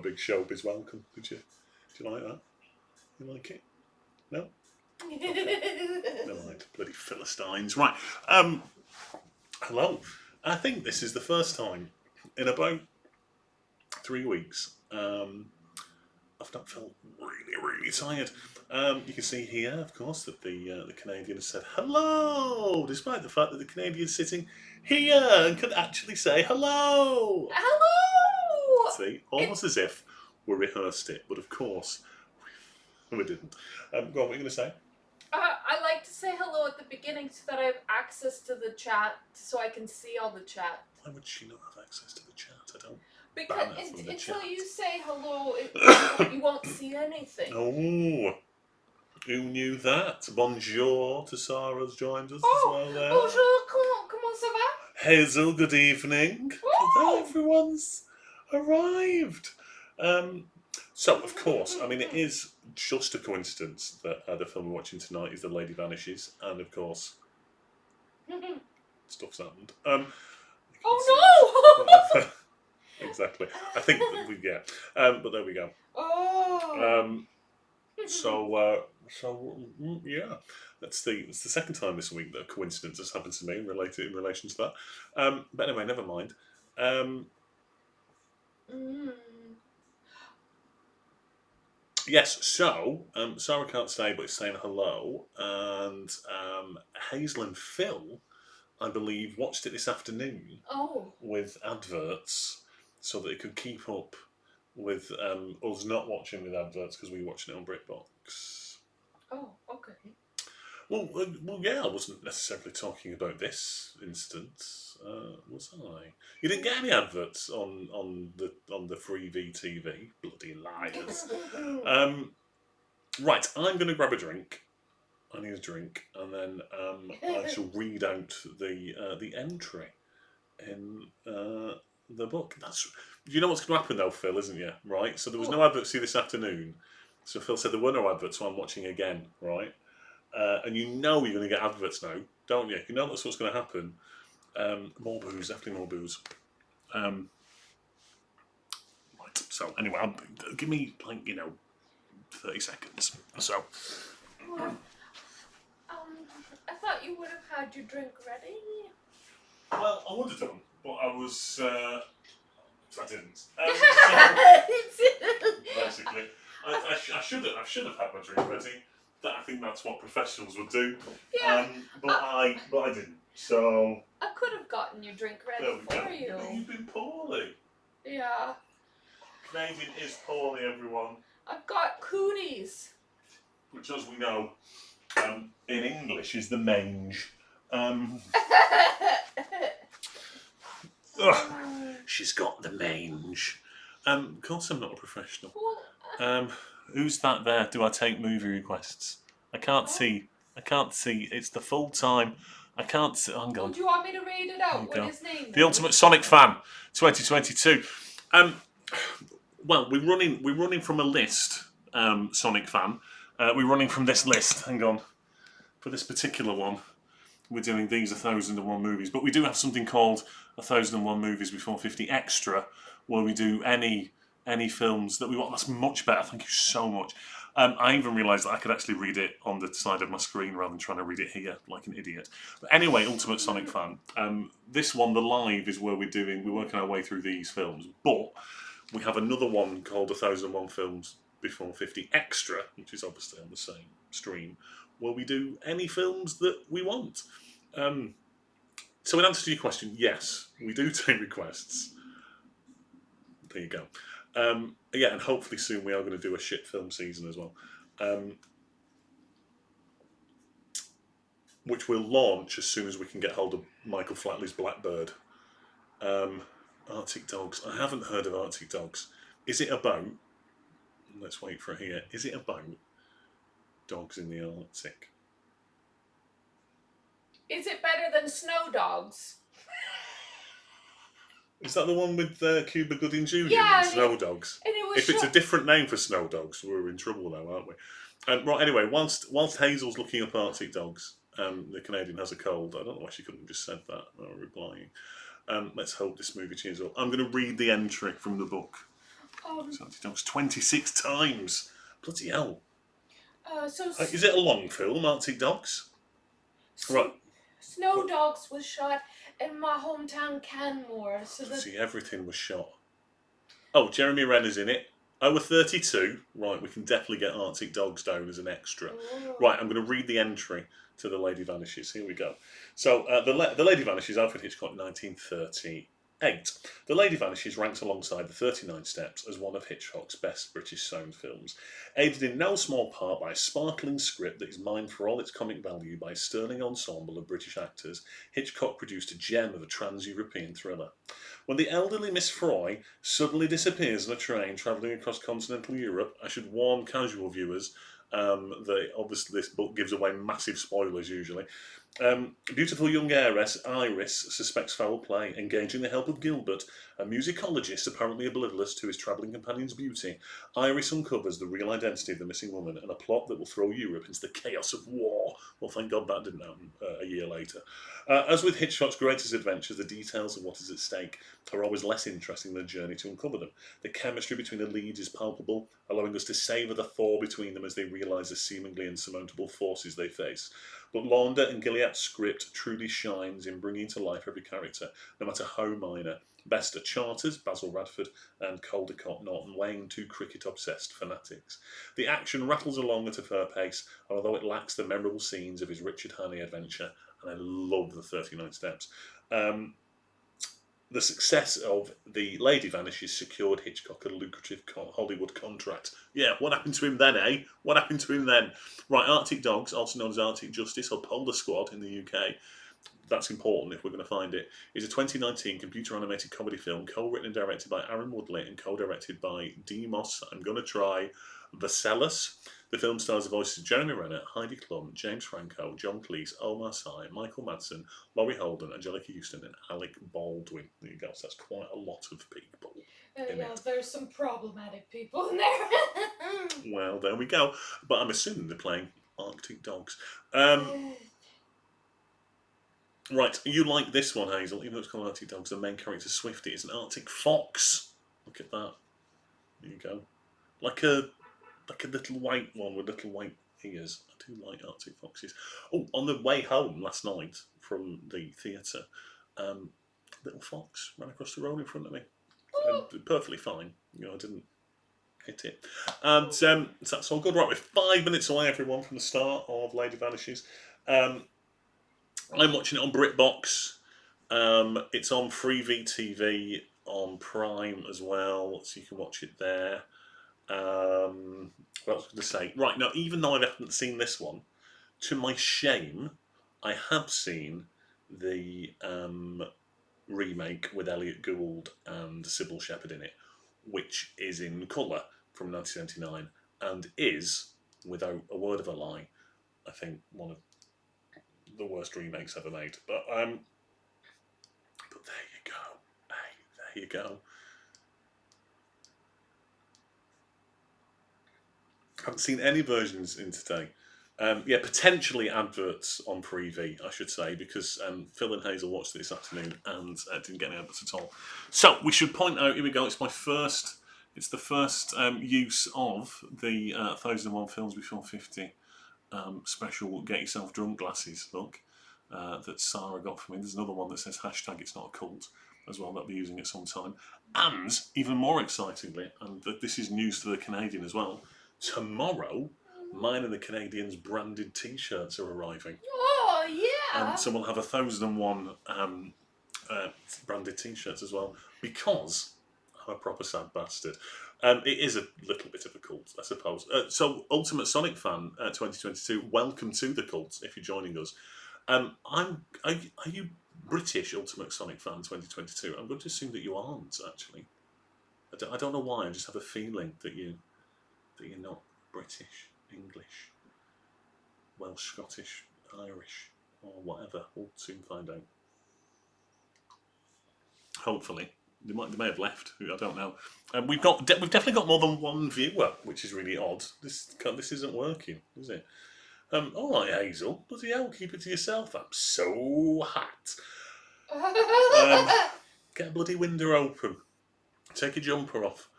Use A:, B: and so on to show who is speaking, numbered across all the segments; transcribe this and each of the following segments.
A: a big showbiz welcome. Did you like that? You like it? No? Okay. Never mind. Bloody Philistines. Right. Hello. I think this is the first time in about 3 weeks I've not felt really tired. You can see here, of course, that the Canadian has said hello, despite the fact that the Canadian's sitting here and could actually say hello.
B: Hello!
A: See, almost as if we rehearsed it, but of course we didn't. Go on, what are you going to say?
B: I like to say hello at the beginning so that I have access to the chat, so I can see all the chat.
A: Why would she not have access to the chat? I don't.
B: Because until you say hello, you won't see anything.
A: Oh, who knew that? Bonjour to Sarah's joined us as well there.
B: Bonjour, comment ça va?
A: Hazel, good evening. Everyone's arrived. So, of course, I mean, it is just a coincidence that the film we're watching tonight is The Lady Vanishes, and of course, stuff's happened.
B: Oh no!
A: Exactly. I think but there we go.
B: Oh.
A: Yeah, that's the second time this week that a coincidence has happened to me in relation to that. But anyway, never mind. Yes, so Sarah can't stay, but is saying hello, and Hazel and Phil, I believe, watched it this afternoon. With adverts, so that it could keep up with us not watching with adverts because we were watching it on BritBox.
B: Oh, okay.
A: Well, yeah, I wasn't necessarily talking about this instance, was I? You didn't get any adverts on the free VTV, bloody liars. Right, I'm going to grab a drink. I need a drink, and then I shall read out the entry in the book. You know what's going to happen though, Phil, isn't you? Right. So there was no adverts this afternoon. So Phil said there were no adverts, so I'm watching again. Right. And you know you're going to get adverts now, don't you? You know that's what's going to happen. More booze, definitely more booze. Right. So anyway, give me 30 seconds. So.
B: I thought you would have had your drink ready.
A: Well, I would have done, but I was. I didn't. Basically, I should have had my drink ready. I think that's what professionals would do.
B: Yeah.
A: But I didn't. So
B: I could have gotten your drink ready for you.
A: You've been poorly.
B: Yeah.
A: Canadian is poorly, everyone.
B: I've got cooties.
A: Which, as we know, in English is the mange. She's got the mange. Of course I'm not a professional. Who's that there? Do I take movie requests? I can't see. It's the full time. I can't see. Hang on.
B: Do you want me to read it out? What his name is?
A: The Ultimate Sonic Fan, 2022. Well, we're running from a list. Sonic Fan. We're running from this list. Hang on. For this particular one, we're doing these 1001 movies, but we do have something called 1001 Movies Before 50 Extra, where we do any films that we want. That's much better. Thank you so much. I even realised that I could actually read it on the side of my screen rather than trying to read it here like an idiot. But anyway, Ultimate Sonic Fan. This one, the live, is where we're working our way through these films. But we have another one called 1001 Films Before 50 Extra, which is obviously on the same stream, where we do any films that we want. So in answer to your question, yes, we do take requests. There you go. Yeah, and hopefully soon we are going to do a shit film season as well. Which we'll launch as soon as we can get hold of Michael Flatley's Blackbird. Arctic Dogs. I haven't heard of Arctic Dogs. Is it about... Let's wait for it here. Is it about dogs in the Arctic?
B: Is it better than Snow Dogs?
A: Is that the one with Cuba Gooding Jr.
B: Yeah,
A: and Snow Dogs? If it's a different name for Snow Dogs, we're in trouble though, aren't we? Right, anyway, whilst Hazel's looking up Arctic Dogs, the Canadian has a cold. I don't know why she couldn't have just said that while replying. Let's hope this movie changes up. I'm going to read the entry from the book.
B: Um,
A: Arctic Dogs 26 times. Bloody hell.
B: so
A: Is it a long film, Arctic Dogs? Right.
B: Snow Dogs was shot in my hometown Canmore, so that
A: See, everything was shot. Oh, Jeremy Renner's in it. Over 32. Right, we can definitely get Arctic Dogs down as an extra. Right, I'm going to read the entry to The Lady Vanishes. Here we go. So, the Lady Vanishes, Alfred Hitchcock, 1938. The Lady Vanishes ranks alongside The 39 Steps as one of Hitchcock's best British sound films, aided in no small part by a sparkling script that is mined for all its comic value by a sterling ensemble of British actors. Hitchcock produced a gem of a trans-European thriller. When the elderly Miss Froy suddenly disappears on a train travelling across continental Europe, I should warn casual viewers that obviously this book gives away massive spoilers usually. Beautiful young heiress Iris suspects foul play, engaging the help of Gilbert, a musicologist apparently oblivious to his travelling companion's beauty. Iris uncovers the real identity of the missing woman and a plot that will throw Europe into the chaos of war. Well, thank God that didn't happen a year later. As with Hitchcock's greatest adventures, the details of what is at stake are always less interesting than the journey to uncover them. The chemistry between the leads is palpable, allowing us to savour the thaw between them as they realise the seemingly insurmountable forces they face. But Launder and Gilead's script truly shines in bringing to life every character, no matter how minor. Best are Charters, Basil Radford, and Caldecott Norton Wayne, two cricket-obsessed fanatics. The action rattles along at a fair pace, although it lacks the memorable scenes of his Richard Hannay adventure, and I love the 39 Steps. The success of The Lady Vanishes secured Hitchcock a lucrative Hollywood contract. Yeah, what happened to him then, eh? What happened to him then? Right, Arctic Dogs, also known as Arctic Justice or Polar Squad in the UK, that's important if we're going to find it, is a 2019 computer animated comedy film co-written and directed by Aaron Woodley and co-directed by Demos, I'm going to try, Vaselis. The film stars the voices of Jeremy Renner, Heidi Klum, James Franco, John Cleese, Omar Sy, Michael Madsen, Laurie Holden, Angelica Houston, and Alec Baldwin. There you go, so that's quite a lot of people.
B: yeah, there's some problematic people in there.
A: Well, there we go. But I'm assuming they're playing Arctic Dogs. Right, you like this one, Hazel, even though it's called Arctic Dogs. The main character, Swifty, is an Arctic fox. Look at that. There you go. Like a little white one with little white ears. I do like Arctic foxes. Oh, on the way home last night from the theatre, little fox ran across the road in front of me. Perfectly fine. I didn't hit it. And so that's all good. Right, we're 5 minutes away, everyone, from the start of Lady Vanishes. I'm watching it on BritBox. It's on Freevee TV on Prime as well, so you can watch it there. What else was I going to say? Right, now, even though I haven't seen this one, to my shame, I have seen the remake with Elliot Gould and Sybil Shepherd in it, which is in colour from 1979 and is, without a word of a lie, I think one of the worst remakes ever made. But there you go. Hey, there you go. Haven't seen any versions in today. Potentially adverts on Freevee, I should say, because Phil and Hazel watched it this afternoon and didn't get any adverts at all. So we should point out, here we go, it's the first use of the 1001 Films Before 50 special Get Yourself Drunk glasses look that Sarah got for me. There's another one that says hashtag It's Not a Cult as well, that I'll be using it sometime. And even more excitingly, and this is news to the Canadian as well, tomorrow mine and the Canadians branded t-shirts are arriving.
B: Oh, yeah!
A: So we'll have 1001 branded t-shirts as well, because I'm a proper sad bastard. It is a little bit of a cult, I suppose. So, Ultimate Sonic Fan 2022, welcome to the cult if you're joining us. Are you British Ultimate Sonic Fan 2022? I'm going to assume that you aren't, actually. I don't know why, I just have a feeling that you're not British, English, Welsh, Scottish, Irish, or whatever. We'll soon find out. Hopefully. They may have left. I don't know. We've definitely got more than one viewer, which is really odd. This isn't working, is it? All right, Hazel. Bloody hell, keep it to yourself. I'm so hot. Get a bloody window open. Take your jumper off.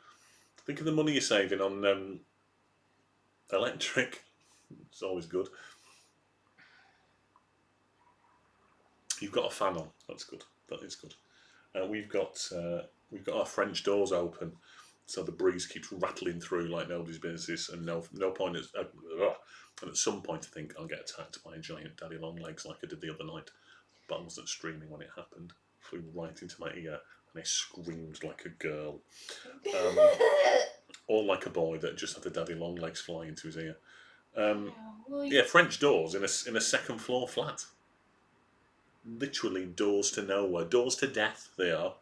A: Think of the money you're saving on electric. It's always good. You've got a fan on. That's good. That is good. We've got our French doors open, so the breeze keeps rattling through like nobody's business, and no point is. And at some point, I think I'll get attacked by a giant daddy long legs like I did the other night. But I wasn't streaming when it happened. Flew right into my ear, and I screamed like a girl, or like a boy that just had the daddy long legs fly into his ear. Yeah, French doors in a second floor flat. Literally doors to nowhere, doors to death. They are.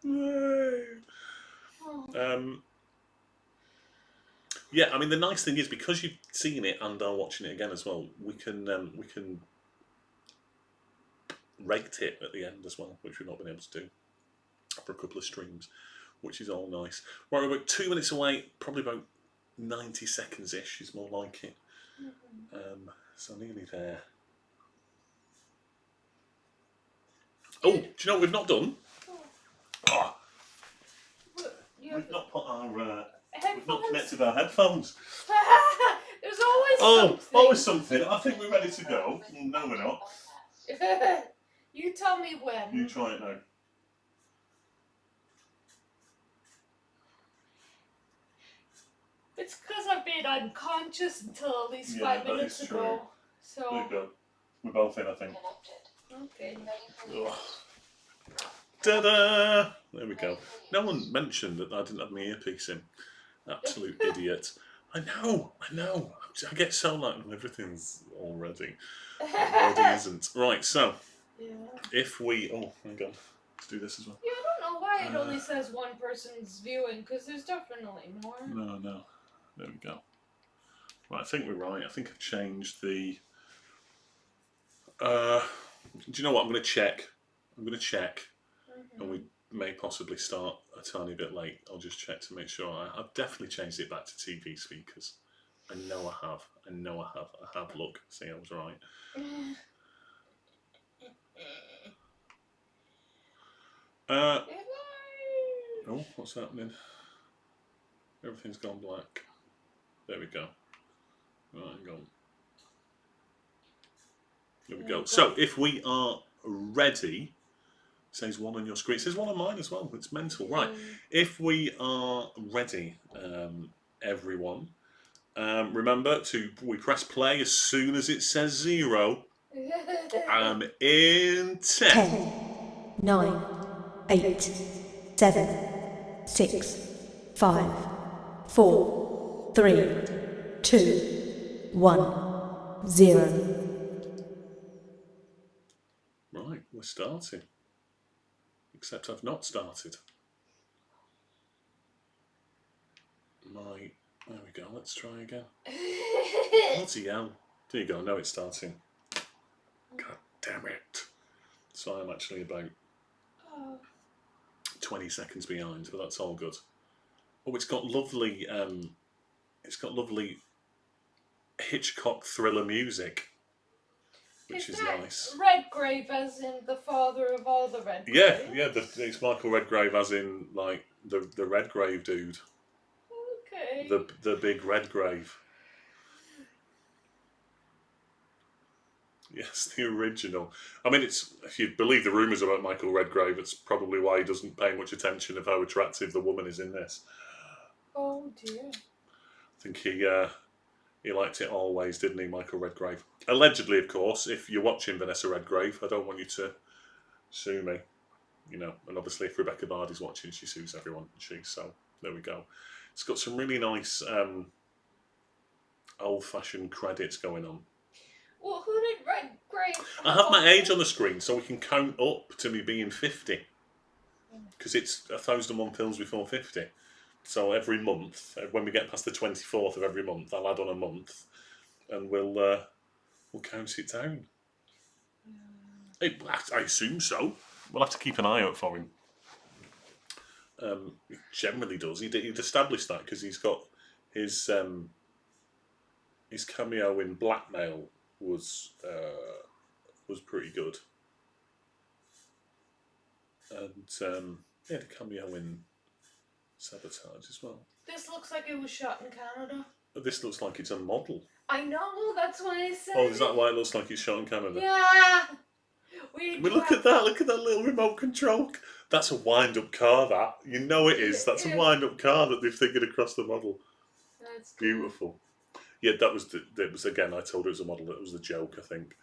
A: Yeah, I mean the nice thing is because you've seen it and are watching it again as well, we can rate it at the end as well, which we've not been able to do for a couple of streams, which is all nice. Right, we're about 2 minutes away, probably about 90 seconds ish is more like it. So nearly there. Oh, do you know what we've not done? Oh, we've not put our we've not connected our headphones.
B: There's always something.
A: Always something. I think we're ready to go. No, we're not.
B: You tell me when.
A: You try it now.
B: It's because I've been unconscious until at least 5 minutes ago. So.
A: There you go. We're both in, I think.
B: Okay.
A: Ta-da! There we go. No one mentioned that I didn't have my earpiece in. Absolute idiot. I know. I get so like everything's all ready. It really isn't. Right, so if we hang on. Let's do this as well.
B: Yeah, I don't know why it only says one person's viewing, because there's definitely more.
A: No. There we go. Right, I think we're right. I think I've changed the do you know what? I'm gonna check. And we may possibly start a tiny bit late. I'll just check to make sure. I've definitely changed it back to TV speakers. I know I have. I have. Look, see, I was right. Oh, what's happening? Everything's gone black. There we go. Right, go on. There we go. So, if we are ready, it says one on your screen. It says one on mine as well. It's mental. Right. If we are ready, everyone, remember we press play as soon as it says 0. In 10,
C: 9, 8, 7, 6, 5, 4, 3, 2, 1, 0.
A: Right, we're starting. Except I've not started. There we go. Let's try again. Bloody hell. There you go. Now it's starting. God damn it. So I'm actually about 20 seconds behind, but that's all good. Oh, it's got lovely Hitchcock thriller music, which is nice.
B: Redgrave, as in the father of all the Redgrave?
A: Yeah. It's Michael Redgrave, as in like the Redgrave dude.
B: Okay.
A: The big Redgrave. Yes, the original. I mean, if you believe the rumours about Michael Redgrave, it's probably why he doesn't pay much attention of how attractive the woman is in this.
B: Oh dear.
A: I think he liked it always, didn't he, Michael Redgrave? Allegedly, of course. If you're watching Vanessa Redgrave, I don't want you to sue me. And obviously if Rebecca Vardy's watching, she sues everyone, so there we go. It's got some really nice old-fashioned credits going on.
B: Well, who did Redgrave?
A: I have my age on the screen so we can count up to me being 50. Because it's 1,001 films before 50. So every month, when we get past the 24th of every month, I'll add on a month, and we'll count it down. I assume so. We'll have to keep an eye out for him. He generally does. He'd established that because he's got his cameo in Blackmail was pretty good, and he had a cameo in Sabotage as well.
B: This looks like it was shot in Canada.
A: This looks like it's a model.
B: I know, that's why I said
A: Oh, is that why it looks like it's shot in Canada?
B: Yeah!
A: But look at that, look at that little remote control. That's a wind-up car, that. You know it is. That's a wind-up car that they've taken across the model.
B: That's
A: beautiful. Yeah, that was, again, I told it was a model. That was the joke, I think.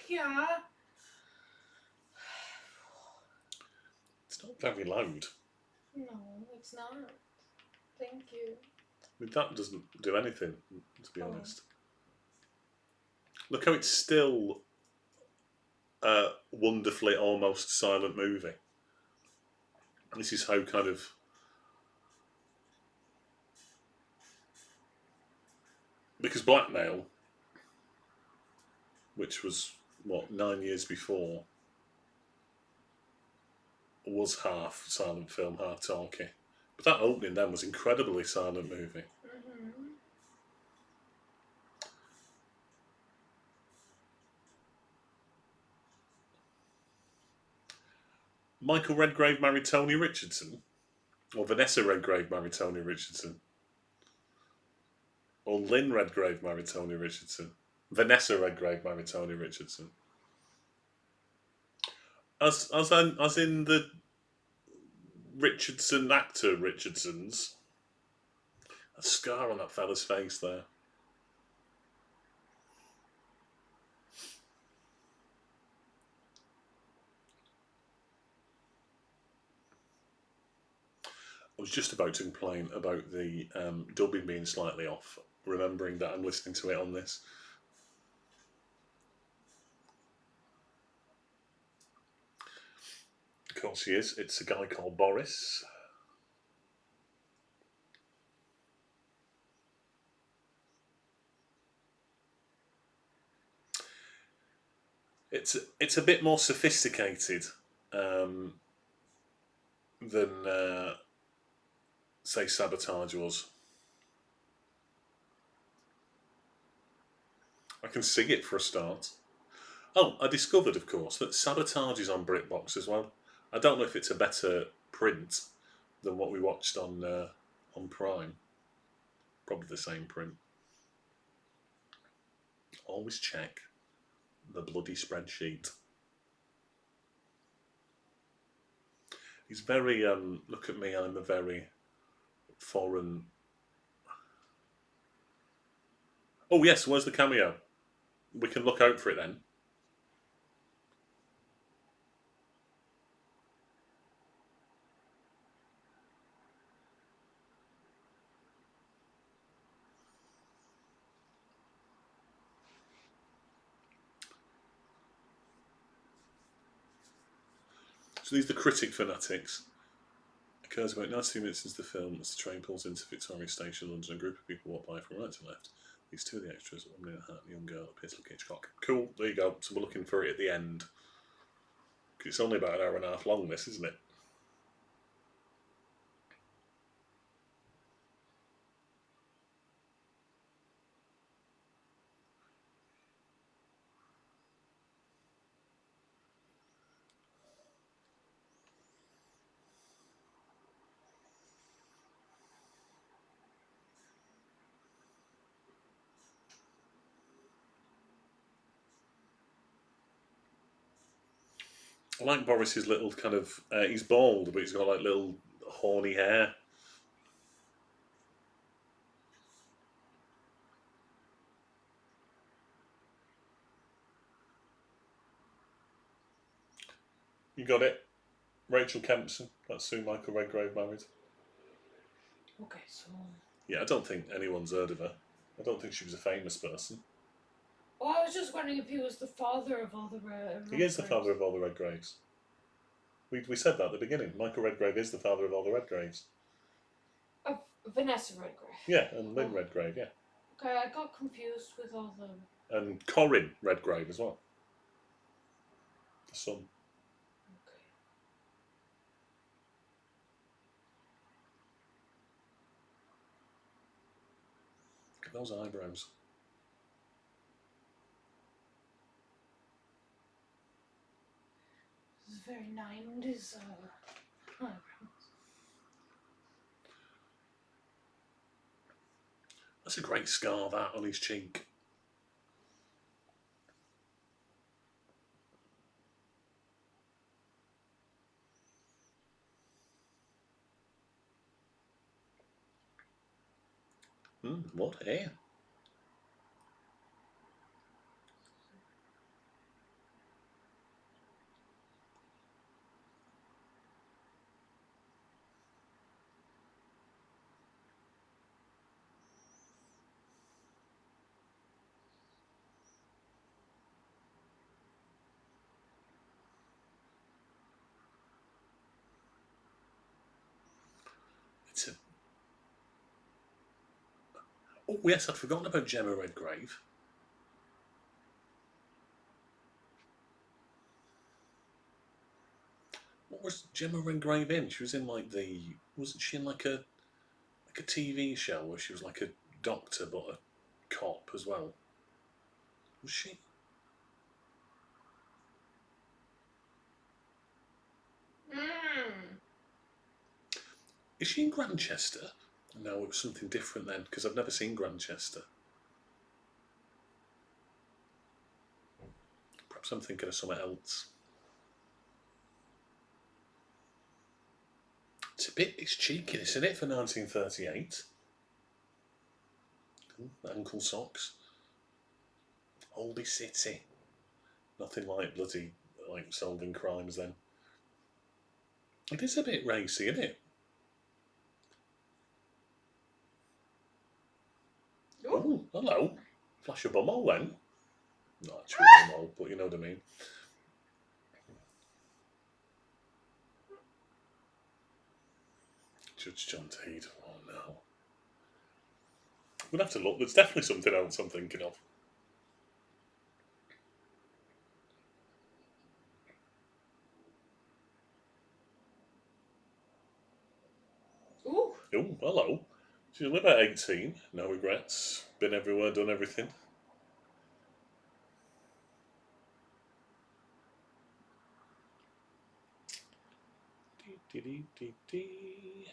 B: Yeah.
A: It's not very loud.
B: No, it's not. Thank you.
A: I mean, that doesn't do anything, to be honest. Look how it's still a wonderfully almost silent movie. This is how kind of... Because Blackmail, which was, what, 9 years before, was half silent film, half talkie. But that opening then was incredibly silent movie.
B: Mm-hmm.
A: Michael Redgrave married Tony Richardson? Or Vanessa Redgrave married Tony Richardson? Or Lynn Redgrave married Tony Richardson? Vanessa Redgrave married Tony Richardson? As in the Richardson actor Richardsons. A scar on that fella's face there. I was just about to complain about the dubbing being slightly off, remembering that I'm listening to it on this. Of course he is. It's a guy called Boris. It's a bit more sophisticated than say Sabotage was. I can see it for a start. Oh, I discovered, of course, that Sabotage is on BritBox as well. I don't know if it's a better print than what we watched on Prime. Probably the same print. Always check the bloody spreadsheet. He's very, look at me, I'm a very foreign... Oh yes, where's the cameo? We can look out for it then. So these are the critic fanatics. It occurs about 92 minutes into the film as the train pulls into Victoria Station, London. A group of people walk by from right to left. These two are the extras, a woman in a hat and a young girl appears to look Hitchcock. Cool, there you go. So we're looking for it at the end. It's only about an hour and a half long, this, isn't it? I like Boris's little kind of... he's bald, but he's got like little horny hair. You got it? Rachel Kempson. That's who Michael Redgrave married.
B: Okay, so...
A: Yeah, I don't think anyone's heard of her. I don't think she was a famous person.
B: Oh, I was just wondering if he was the father of all the
A: He is the father of all the Redgraves. We said that at the beginning. Michael Redgrave is the father of all the Redgraves.
B: Of Vanessa Redgrave.
A: Yeah, and Lynn Redgrave, yeah.
B: Okay, I got confused with all the...
A: And Corin Redgrave as well. The son.
B: Okay.
A: Look at those eyebrows.
B: This is very 90s eyebrows.
A: That's a great scar, that, on his cheek. What hair? It's a... Oh, yes, I'd forgotten about Gemma Redgrave. What was Gemma Redgrave in? She was in like the... Wasn't she in like a TV show where she was like a doctor but a cop as well? Was she? Is she in Grantchester? No, it was something different then, because I've never seen Grantchester. Perhaps I'm thinking of something else. It's cheeky, isn't it, for 1938? Ankle socks. Oldie City. Nothing like bloody, like, solving crimes then. It is a bit racy, isn't it? Oh, hello. Flash a bumhole then. Not actually a bumhole, but you know what I mean. Judge John Teed. Oh no. We'll have to look. There's definitely something else I'm thinking of.
B: Ooh.
A: Oh, hello. She's only about 18. No regrets. Been everywhere, done everything. Dee, dee, dee, dee.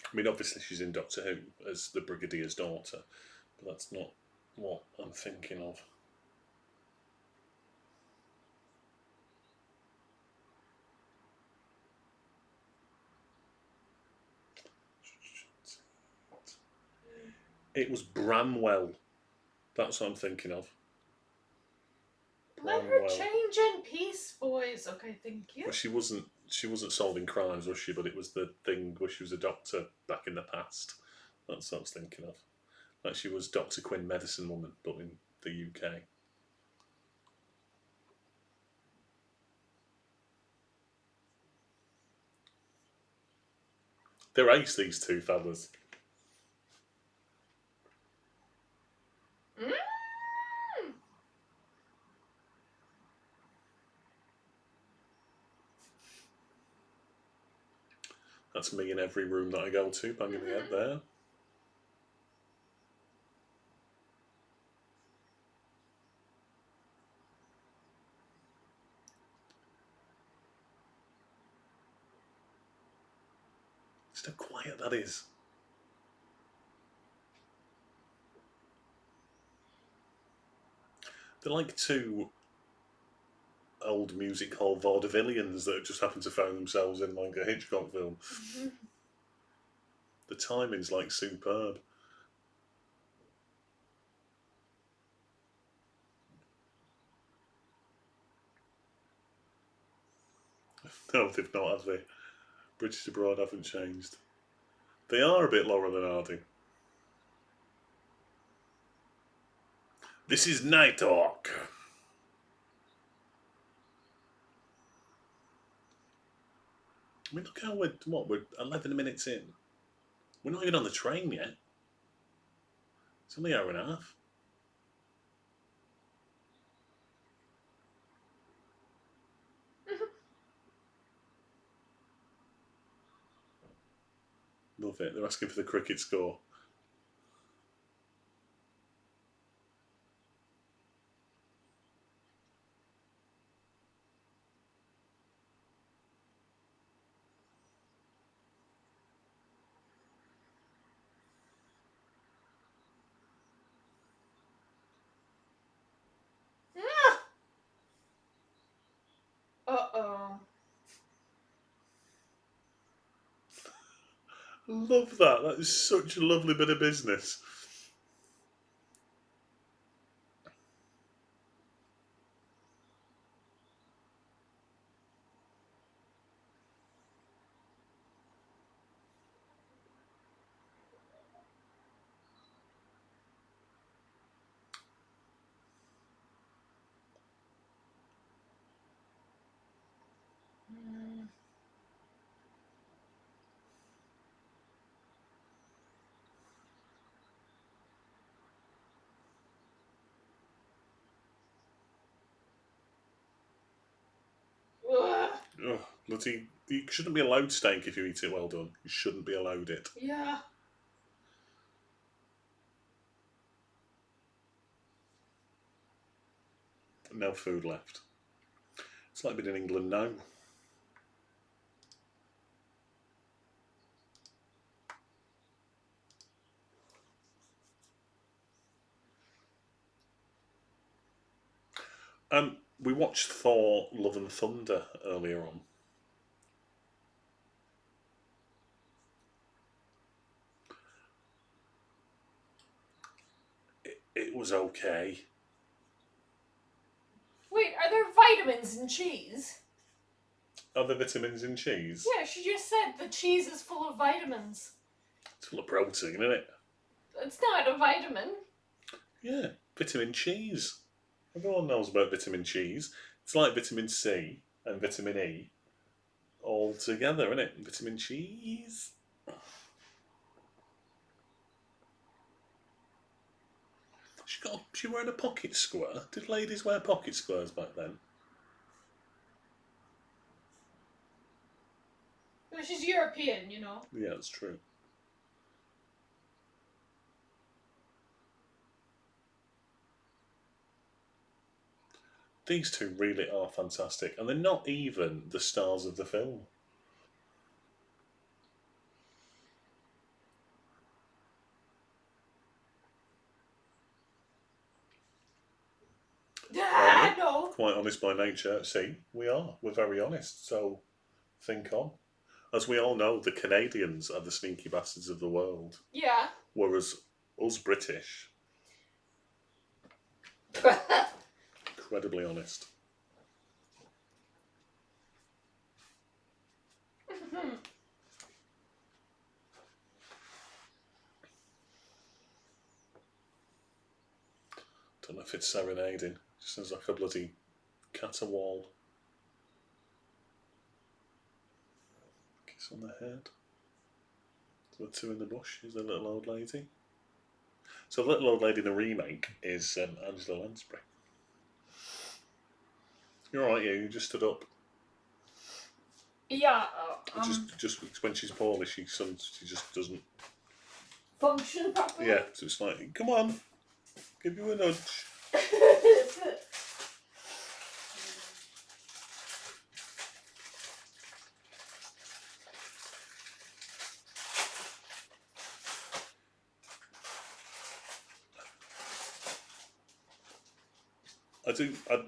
A: I mean, obviously she's in Doctor Who as the Brigadier's daughter, but that's not what I'm thinking of. It was Bramwell. That's what I'm thinking of.
B: Let her change in peace, boys. Okay, thank you.
A: Well, she wasn't solving crimes, was she? But it was the thing where she was a doctor back in the past. That's what I was thinking of. Like she was Dr. Quinn, Medicine Woman, but in the UK. They're ace, these two fellas. That's me in every room that I go to, banging my head there. Just how quiet that is. They're like two old music hall vaudevillians that just happen to find themselves in like a Hitchcock film. The timing's like superb. No, they've not, have they? British Abroad haven't changed. They are a bit Laurel and Hardy. This is Nighthawk. I mean, look how we're 11 minutes in. We're not even on the train yet. It's only an hour and a half. Love it. They're asking for the cricket score.
B: Uh-oh.
A: Love that. That is such a lovely bit of business.
B: Ugh.
A: Oh, bloody! You shouldn't be allowed steak if you eat it well done. You shouldn't be allowed it.
B: Yeah.
A: No food left. It's like being in England now. We watched Thor: Love and Thunder earlier on. It was okay.
B: Wait, are there vitamins in cheese?
A: Are there vitamins in cheese?
B: Yeah, she just said the cheese is full of vitamins.
A: It's full of protein, isn't it?
B: It's not a vitamin.
A: Yeah, vitamin cheese. Everyone knows about vitamin cheese. It's like vitamin C and vitamin E all together, isn't it? Vitamin cheese. She wearing a pocket square. Did ladies wear pocket squares back then?
B: Well, she's European, you know.
A: Yeah, that's true. These two really are fantastic, and they're not even the stars of the film.
B: No.
A: Quite honest by nature. See, we are. We're very honest, so think on. As we all know, the Canadians are the sneaky bastards of the world,
B: Yeah.
A: whereas us British, incredibly honest. Don't know if it's serenading. Just sounds like a bloody caterwaul. Kiss on the head. The two in the bush is the little old lady. So the little old lady in the remake is Angela Lansbury. You're alright, you just stood up.
B: Yeah.
A: Just when she's poorly, she just doesn't
B: Function properly.
A: Yeah, so it's like, come on, give you a nudge.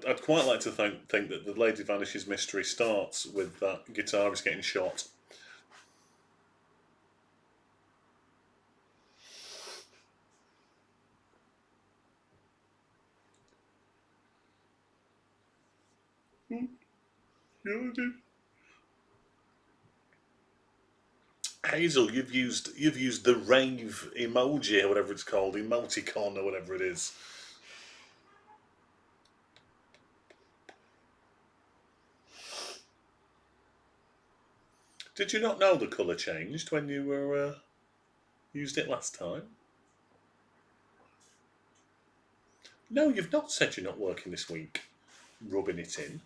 A: I'd quite like to think that the Lady Vanishes mystery starts with that guitarist getting shot. Hazel, you've used the rave emoji or whatever it's called, emoticon or whatever it is. Did you not know the colour changed when you were used it last time? No, you've not said you're not working this week. Rubbing it in.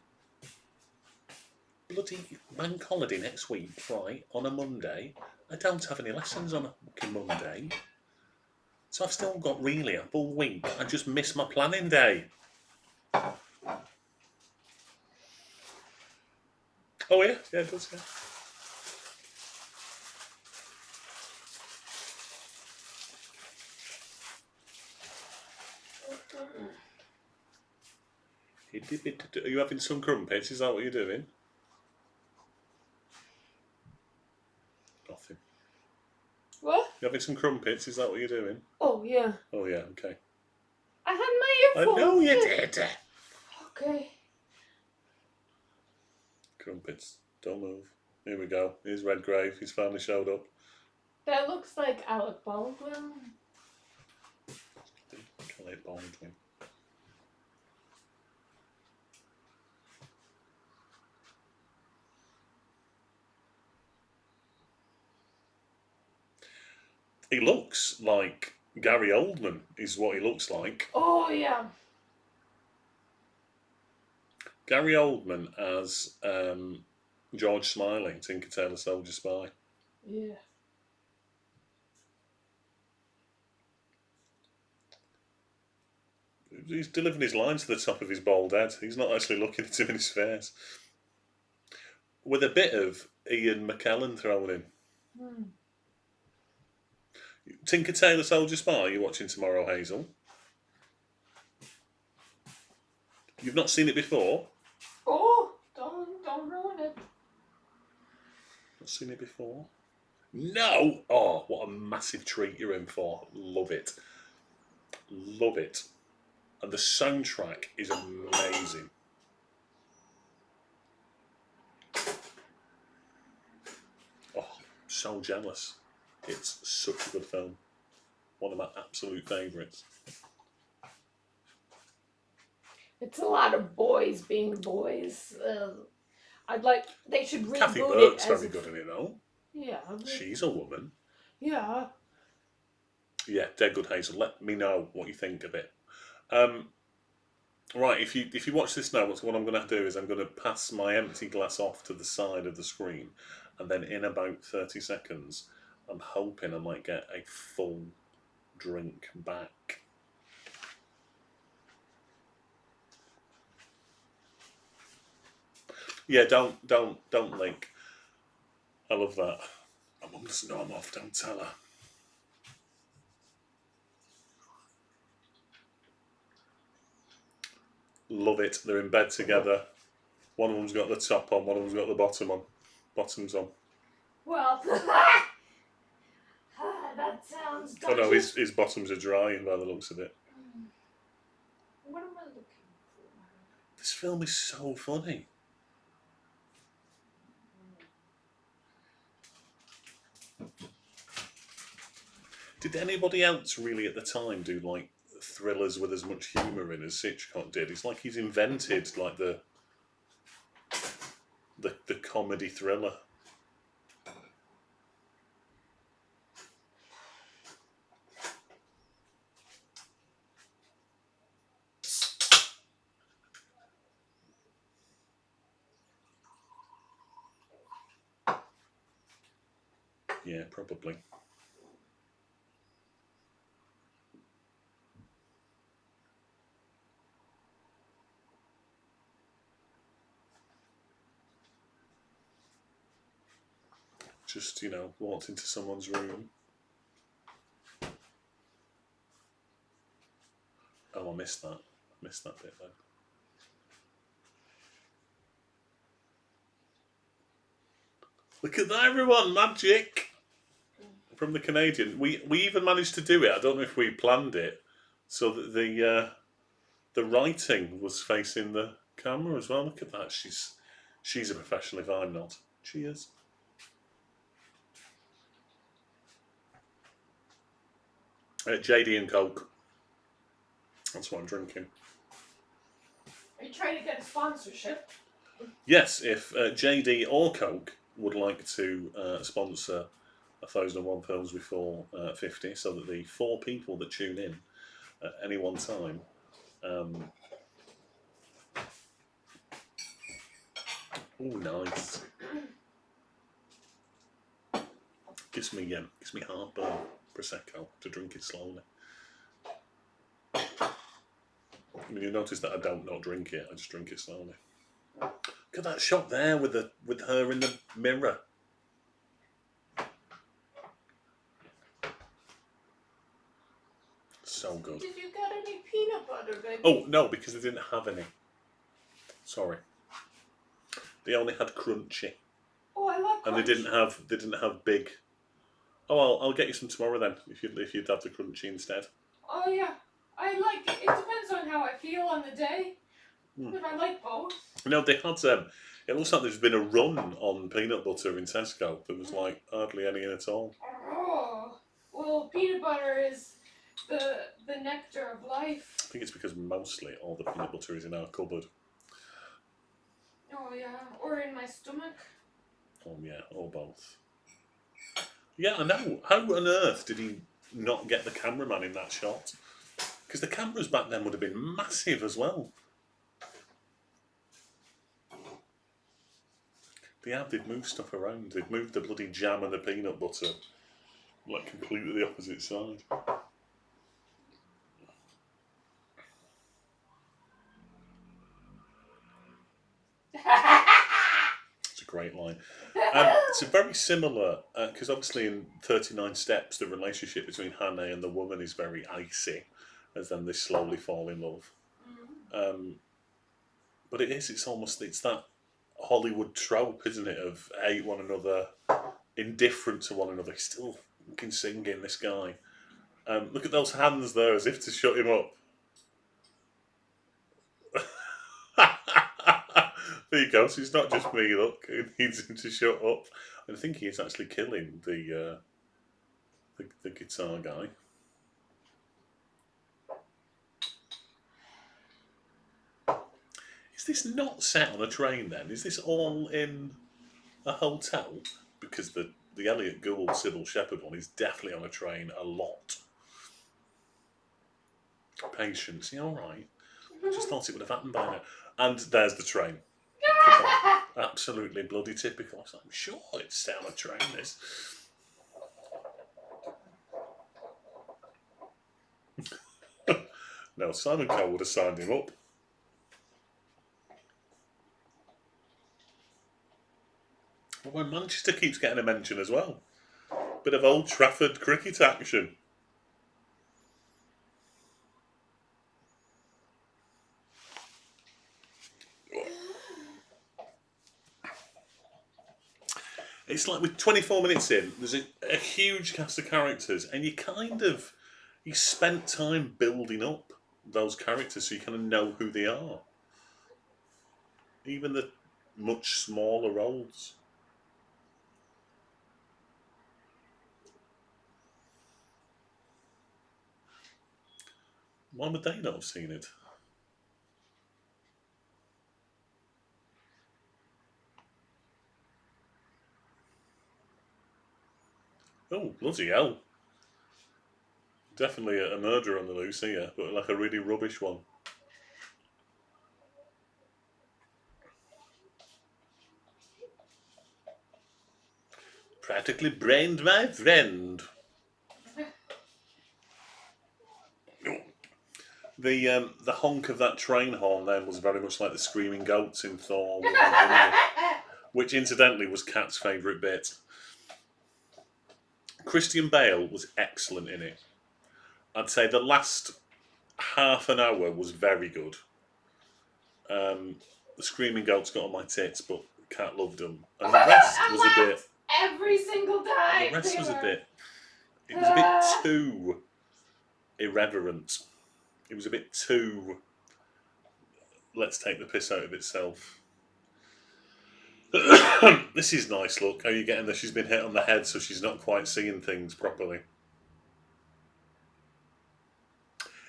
A: Bloody bank holiday next week, right, on a Monday. I don't have any lessons on a fucking Monday. So I've still got really a full week. I just missed my planning day. Oh yeah? Yeah, it does, yeah. Are you having some crumpets? Is that what you're doing? nothing.
B: What?
A: You having some crumpets? Is that what you're doing?
B: Oh, yeah.
A: Oh yeah, okay.
B: I had my
A: I
B: earphones.
A: know you
B: in.
A: did.
B: Okay.
A: Crumpets, don't move. Here we go. Here's Redgrave. He's finally showed up.
B: That looks like Alec Baldwin.
A: Kelly Baldwin. He looks like Gary Oldman, is what he looks like.
B: Oh, yeah.
A: Gary Oldman as George Smiley, Tinker Tailor Soldier Spy.
B: Yeah.
A: He's delivering his lines to the top of his bald head. He's not actually looking at him in his face. With a bit of Ian McKellen thrown in.
B: Hmm.
A: Tinker Tailor Soldier Spy, you're watching tomorrow, Hazel. You've not seen it before?
B: Oh, don't ruin it.
A: Not seen it before? No! Oh, what a massive treat you're in for. Love it. Love it. And the soundtrack is amazing. Oh, so jealous. It's such a good film. One of my absolute favourites.
B: It's a lot of boys being boys. They should reboot
A: Kathy
B: it
A: Burke's
B: as
A: very good in it though.
B: Yeah.
A: She's a woman.
B: Yeah.
A: Yeah, dead good, Hazel. Let me know what you think of it. Right, if you watch this now, what I'm going to do is I'm going to pass my empty glass off to the side of the screen, and then in about 30 seconds, I'm hoping I might get a full drink back. Yeah, don't link. I love that. My mum doesn't know I'm off. Don't tell her. Love it. They're in bed together. One of them's got the top on. One of them's got the bottom on. Bottoms on.
B: Well, that sounds.
A: Oh no, his bottoms are drying by the looks of it.
B: What am I looking for?
A: This film is so funny. Did anybody else really at the time do like thrillers with as much humour in as Hitchcock did? It's like he's invented like the comedy thriller. Yeah, probably. Just, walked into someone's room. Oh, I missed that. I missed that bit then. Look at that, everyone! Magic! From the Canadian. We even managed to do it. I don't know if we planned it. So that the writing was facing the camera as well. Look at that. She's a professional if I'm not. Cheers. JD and Coke. That's what I'm drinking.
B: Are you trying to get a sponsorship?
A: Yes, if JD or Coke would like to sponsor 1001 Films Before 50, so that the 4 people that tune in at any one time oh, nice. Gives me heartburn. Prosecco to drink it slowly. I mean, you notice that I don't not drink it. I just drink it slowly. Look at that shot there with her in the mirror. So good.
B: Did you get any peanut butter, baby?
A: Oh no, because they didn't have any. Sorry. They only had crunchy.
B: Oh, I love.
A: And they didn't have big Oh, I'll get you some tomorrow then, if you'd have the crunchy instead.
B: Oh yeah, I like it. It depends on how I feel on the day. But I like both.
A: No, they had. It looks like there's been a run on peanut butter in Tesco. There was like hardly any in at all.
B: Oh, well, peanut butter is the nectar of life.
A: I think it's because mostly all the peanut butter is in our cupboard.
B: Oh yeah, or in my stomach.
A: Oh yeah, or both. Yeah, I know. How on earth did he not get the cameraman in that shot? Because the cameras back then would have been massive as well. They'd moved stuff around. They'd moved the bloody jam and the peanut butter like completely the opposite side. It's a great line. It's a very similar, because obviously in 39 Steps, the relationship between Hannah and the woman is very icy, as then they slowly fall in love. But it's that Hollywood trope, isn't it, of hate one another, indifferent to one another. He's still fucking singing, this guy. Look at those hands there, as if to shut him up. There you go. So it's not just me. Look, who needs him to shut up. I think he is actually killing the guitar guy. Is this not set on a train then? Is this all in a hotel? Because the Elliot Gould Sybil Shepherd one is definitely on a train a lot. Patience, you all right? I just thought it would have happened by now. And there's the train. Come on. Absolutely bloody typical. I'm sure it's set on a train, this. No, Simon Cowell would have signed him up. Well, when Manchester keeps getting a mention as well. Bit of Old Trafford cricket action. It's like with 24 minutes in, there's a huge cast of characters, and you spent time building up those characters so you kind of know who they are. Even the much smaller roles. Why would they not have seen it? Oh, bloody hell. Definitely a murder on the loose here, but like a really rubbish one. Practically brained my friend. The honk of that train horn then was very much like the screaming goats in Thor, which incidentally was Kat's favourite bit. Christian Bale was excellent in it. I'd say the last half an hour was very good. The screaming goats got on my tits, but Kat loved them, and the rest was a bit.
B: Every single time.
A: The rest was a bit. It was a bit too irreverent. It was a bit too. Let's take the piss out of itself. This is nice. Look, how you getting there? She's been hit on the head, so she's not quite seeing things properly.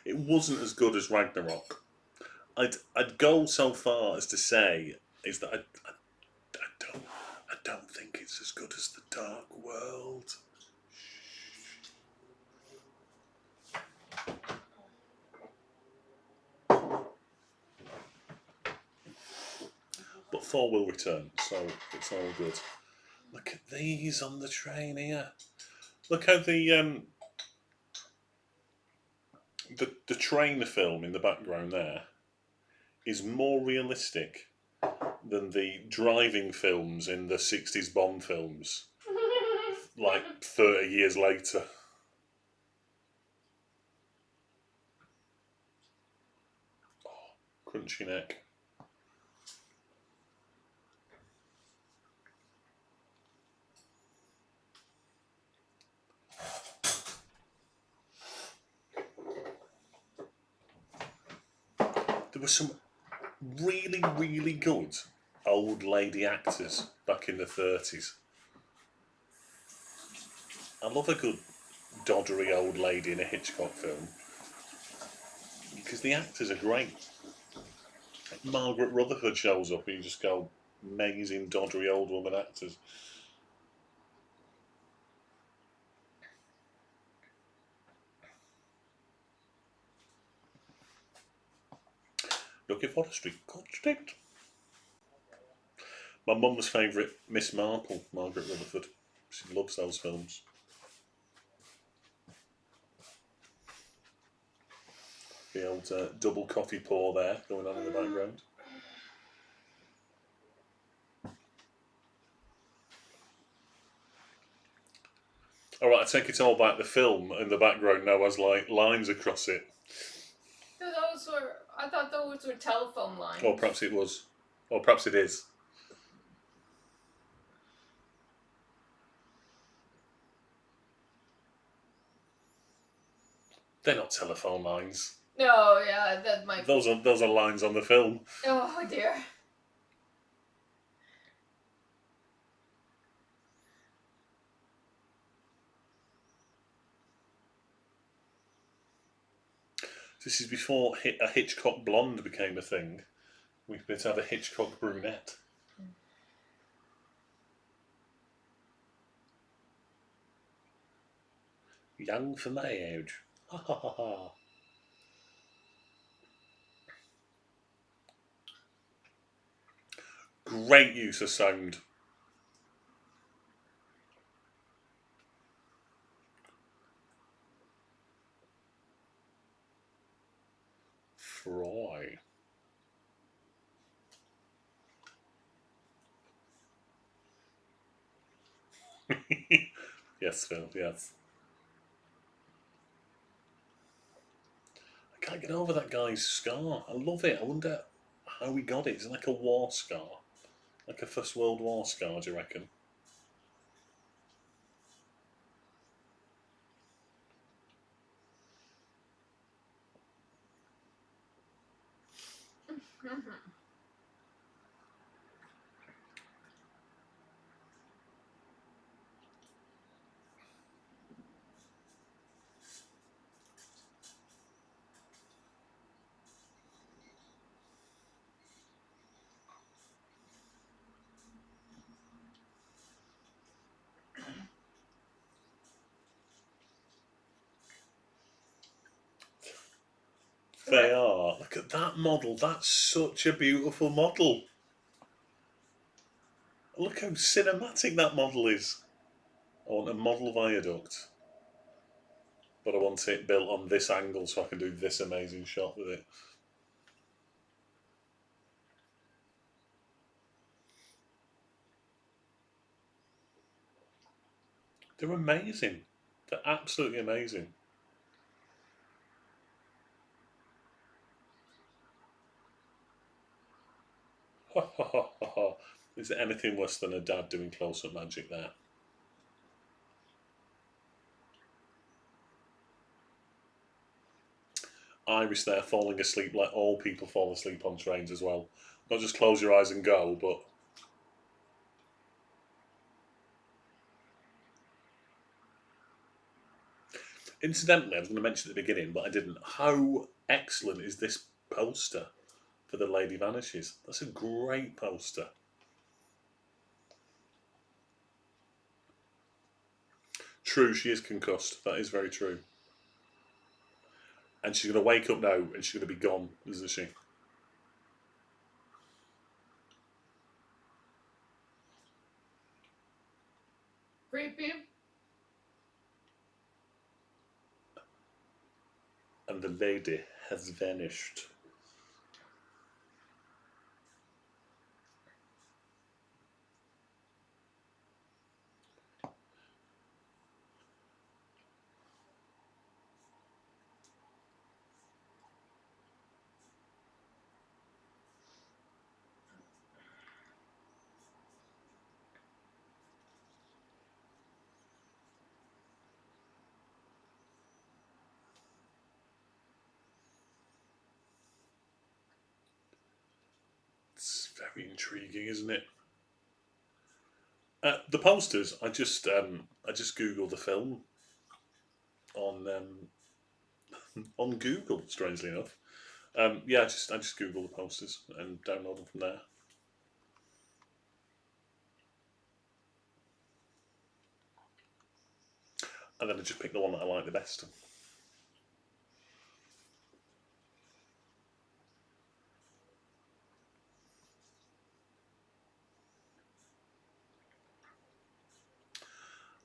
A: It wasn't as good as Ragnarok. I'd go so far as to say is that I don't think it's as good as The Dark World. But Thor will return, so it's all good. Look at these on the train here. Look how the train film in the background there is more realistic than the driving films in the 60s Bond films, like 30 years later. Oh, crunchy neck. There were some really, really good old lady actors back in the 30s. I love a good doddery old lady in a Hitchcock film because the actors are great. Like Margaret Rutherford shows up and you just go, amazing doddery old woman actors. Looking for a street called Street. My mum's favourite Miss Marple, Margaret Rutherford. She loves those films. The old double coffee pour there going on in the background. Alright, I take it all back. The film in the background now has like lines across it.
B: I thought those were telephone lines.
A: Or perhaps it was. Or perhaps it is. They're not telephone lines.
B: No, yeah, that might
A: Those are lines on the film.
B: Oh dear.
A: This is before a Hitchcock blonde became a thing. We could have a Hitchcock brunette. Young for my age. Ha ha ha ha. Great use of sound. Fry. Yes, Phil, yes. I can't get over that guy's scar. I love it. I wonder how he got it. Is it like a war scar? Like a First World War scar, do you reckon? They are. Look at that model. That's such a beautiful model. Look how cinematic that model is. I want a model viaduct. But I want it built on this angle so I can do this amazing shot with it. They're amazing. They're absolutely amazing. Ha ha ha ha ha. Is there anything worse than a dad doing close-up magic there? Iris there falling asleep like all people fall asleep on trains as well. Not just close your eyes and go, but... Incidentally, I was going to mention at the beginning, but I didn't. How excellent is this poster for The Lady Vanishes? That's a great poster. True, she is concussed. That is very true. And she's going to wake up now and she's going to be gone, isn't she?
B: Creepy.
A: And the lady has vanished. very intriguing, isn't it? The posters. I just googled the film on Google. Strangely enough, yeah, I just googled the posters and download them from there. And then I just picked the one that I like the best.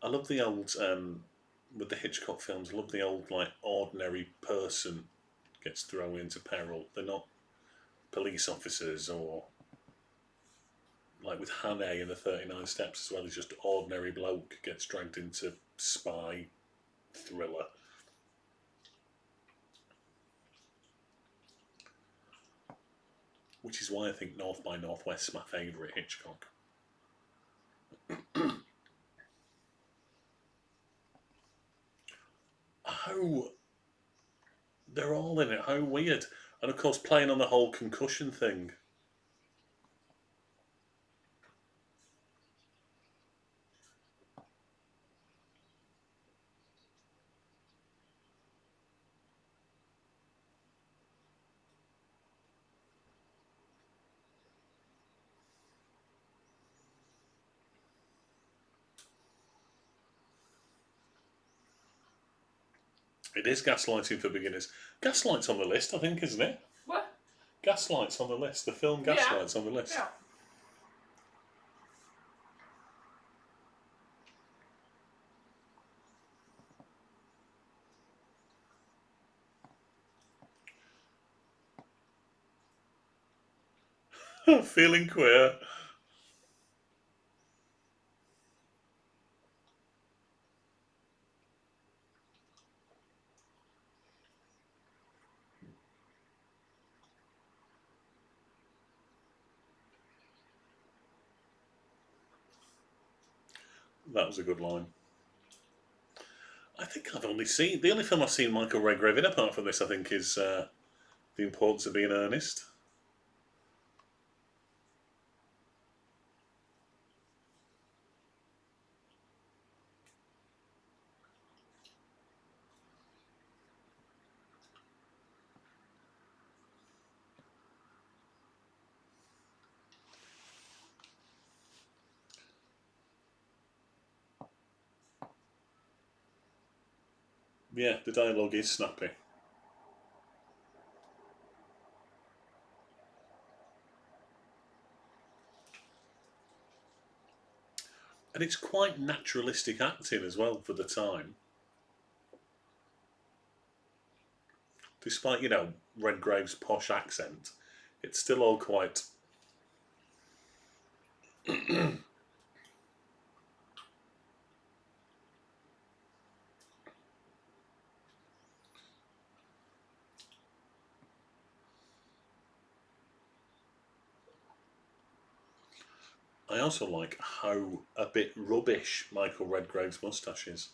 A: I love the old with the Hitchcock films. I love the old like ordinary person gets thrown into peril. They're not police officers or like with Hannah in the 39 Steps as well. He's just ordinary bloke gets dragged into spy thriller. Which is why I think North by Northwest is my favourite Hitchcock. How they're all in it. How weird. And of course, playing on the whole concussion thing. It is Gaslighting for Beginners. Gaslight's on the list, I think, isn't it?
B: What?
A: Gaslight's on the list. The film Gaslight's on the list.
B: Yeah.
A: Feeling queer. That was a good line. I think I've only seen the only film I've seen Michael Redgrave in apart from this. I think is The Importance of Being Earnest. Yeah, the dialogue is snappy. And it's quite naturalistic acting as well for the time. Despite, Redgrave's posh accent, it's still all quite. I also like how a bit rubbish Michael Redgrave's moustache is.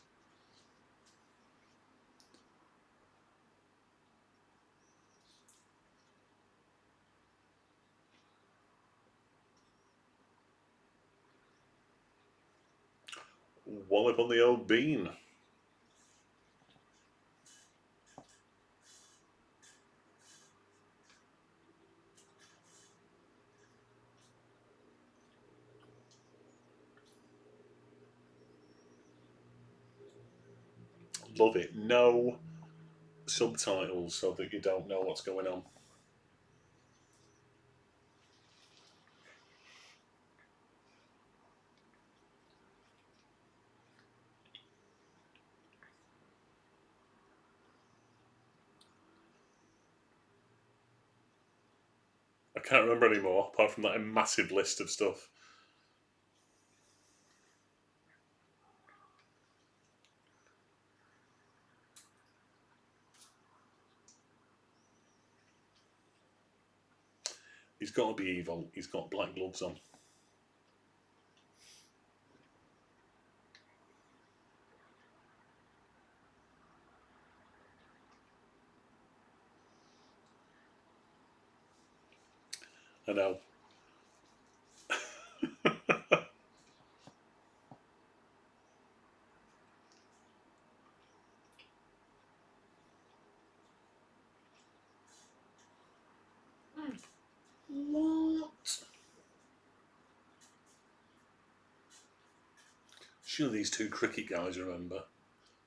A: Wallop on the old bean. Love it. No subtitles so that you don't know what's going on. I can't remember anymore, apart from that massive list of stuff. He's got to be evil. He's got black gloves on. I know. Surely these two cricket guys remember.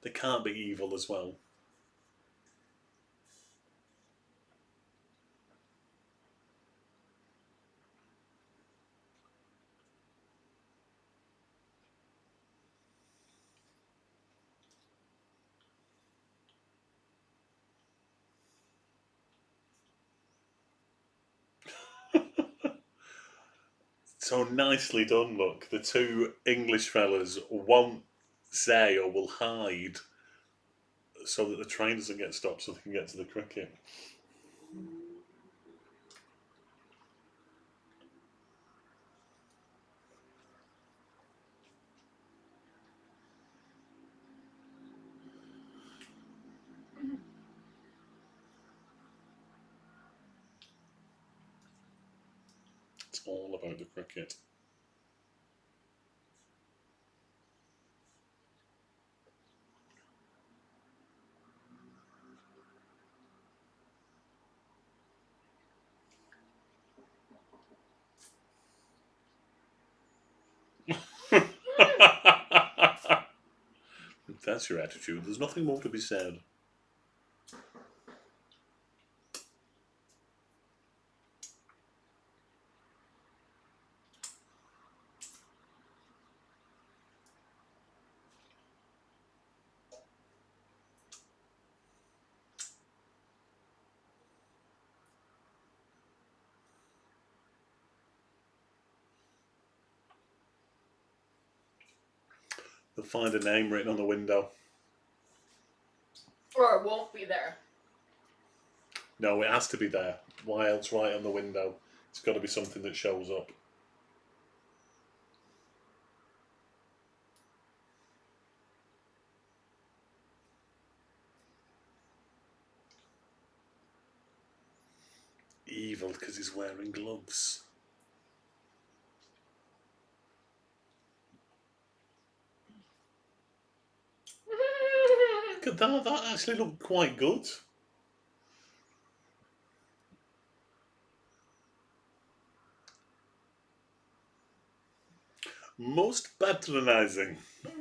A: They can't be evil as well. So nicely done, look. The two English fellas won't say or will hide so that the train doesn't get stopped so they can get to the cricket. It's all about the cricket. If that's your attitude, there's nothing more to be said. They'll find a name written on the window.
B: Or it won't be there.
A: No, it has to be there. Why else write on the window? It's got to be something that shows up. Evil because he's wearing gloves. Look at that, that actually looked quite good. Most patronising. There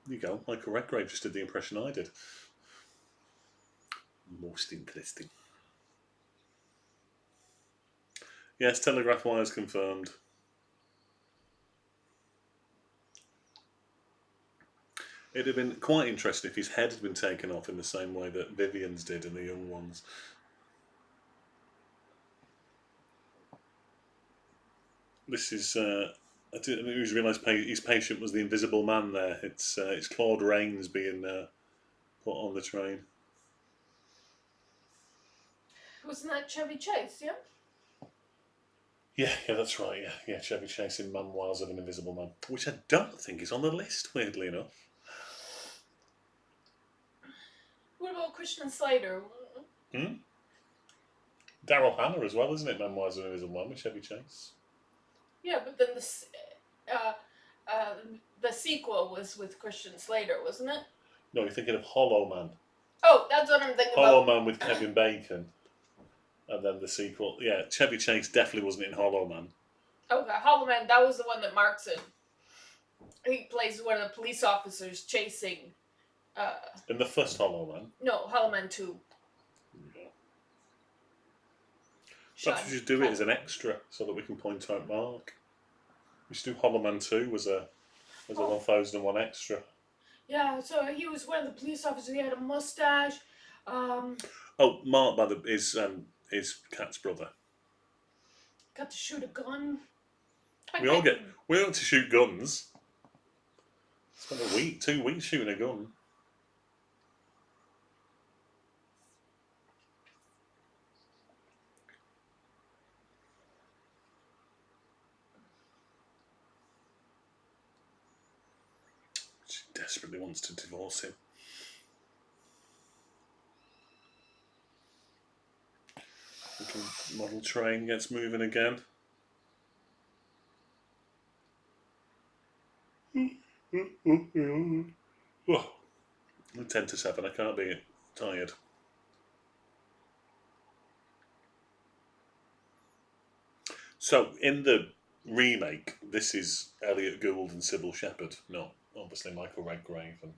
A: you go, Michael Redgrave just did the impression I did. Most interesting. Yes, telegraph wires confirmed. It'd have been quite interesting if his head had been taken off in the same way that Vivian's did in The Young Ones. This is, I didn't realise his patient was the Invisible Man there. It's Claude Rains being put on the train.
B: Wasn't that Chevy Chase, yeah?
A: Yeah, that's right, yeah. Chevy Chase in Memoirs of an Invisible Man, which I don't think is on the list, weirdly enough.
B: What about Christian Slater?
A: Daryl Hannah as well, isn't it? Memoirs of an Invisible Man with Chevy Chase.
B: Yeah, but then the sequel was with Christian Slater, wasn't it?
A: No, you're thinking of Hollow Man.
B: Oh, that's what I'm thinking
A: Hollow
B: about.
A: Man with Kevin Bacon. And then the sequel. Yeah, Chevy Chase definitely wasn't in Hollow Man.
B: Okay, Hollow Man, that was the one that Mark's in. He plays one of the police officers chasing...
A: in the first Hollow Man?
B: No, Hollow Man 2.
A: Yeah. Perhaps we should do it as an extra so that we can point out Mark. We should do Hollow Man 2 as a 1001 extra.
B: Yeah, so he was one of the police officers. He had a mustache.
A: Oh, Mark is Kat's brother.
B: Got to shoot a gun.
A: We all to shoot guns. Spent 2 weeks shooting a gun. She desperately wants to divorce him. Little model train gets moving again. 10 to 7, I can't be tired. So in the remake, this is Elliot Gould and Sybil Shepherd, not obviously Michael Redgrave. And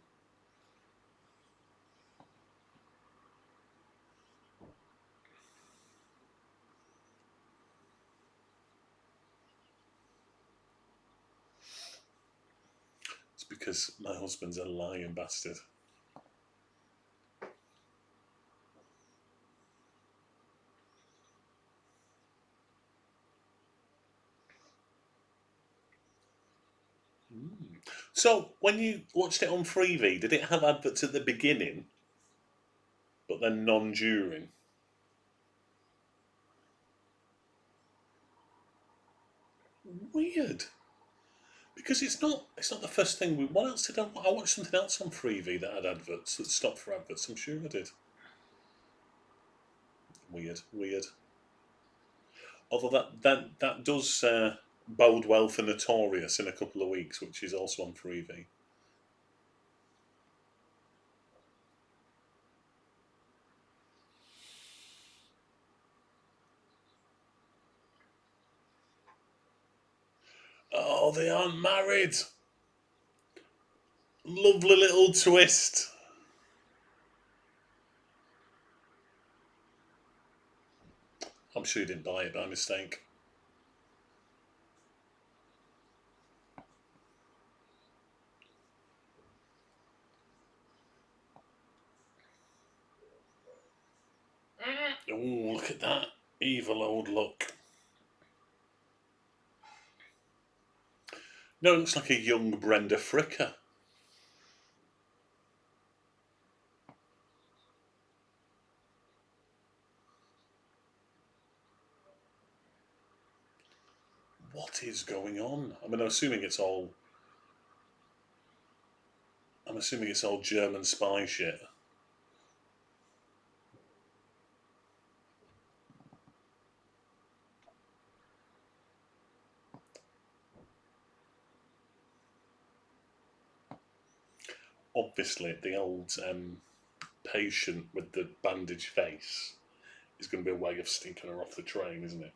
A: it's because my husband's a lying bastard. So when you watched it on Freevee, did it have adverts at the beginning, but then none during? Weird. Because it's not the first thing we. What else did I watched something else on Freevee that had adverts that stopped for adverts? I'm sure I did. Weird. Although that does bode well for Notorious in a couple of weeks, which is also on Freevee. Oh, they aren't married. Lovely little twist. I'm sure you didn't buy it by mistake. Oh, look at that evil old look. No, it looks like a young Brenda Fricker. What is going on? I mean, I'm assuming it's all German spy shit. Obviously, the old patient with the bandaged face is going to be a way of stinking her off the train, isn't it?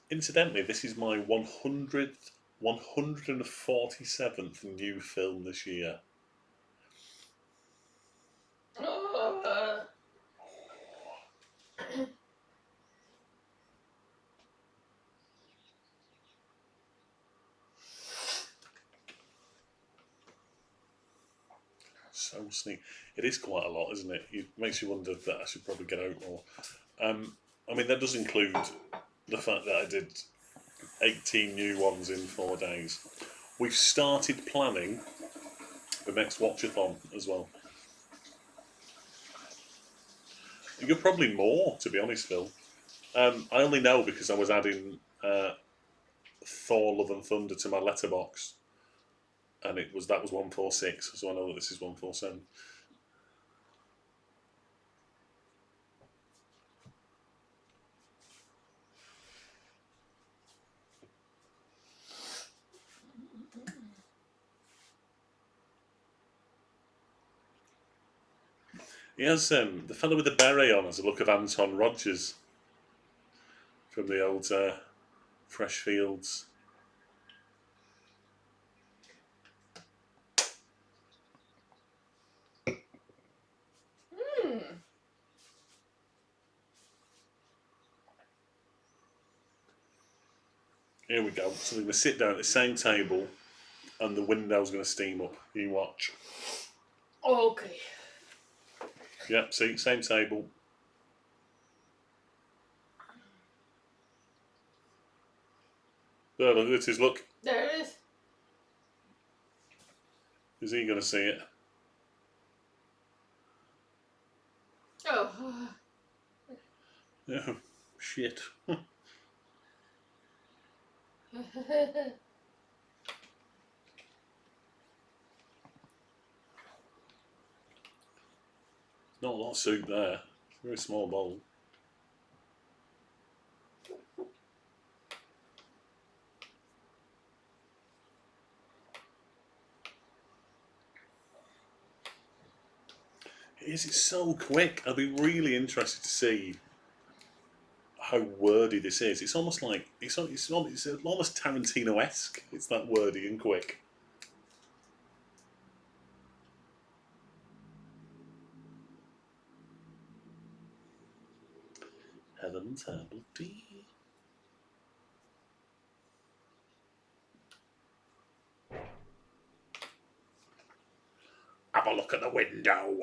A: Incidentally, this is my 147th new film this year. So sneaky. It is quite a lot, isn't it? It makes you wonder that I should probably get out more. I mean, that does include the fact that I did 18 new ones in 4 days. We've started planning the next watchathon as well. You're probably more, to be honest, Phil. I only know because I was adding Thor: Love and Thunder to my letterbox, and that was 146. So I know that this is 147. He has the fellow with the beret on has a look of Anton Rogers from the old Fresh Fields. Here we go. So we're going to sit down at the same table, and the window's going to steam up. You watch.
B: Okay.
A: Yep. See, same table. There, look. It is. Look.
B: There it is.
A: Is he going to see it?
B: Oh.
A: Oh, shit. Not a lot of soup there. Very small bowl. It's so quick. I'll be really interested to see how wordy this is. It's almost like it's almost Tarantino-esque. It's that wordy and quick. Heaven's herbal tea. Have a look at the window.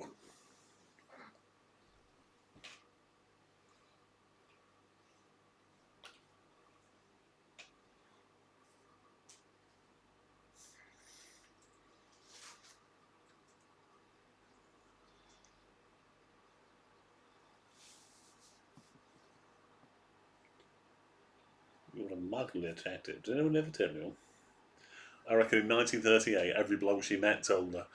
A: You're madly attractive. Did anyone ever tell you? I reckon in 1938, every bloke she met told her.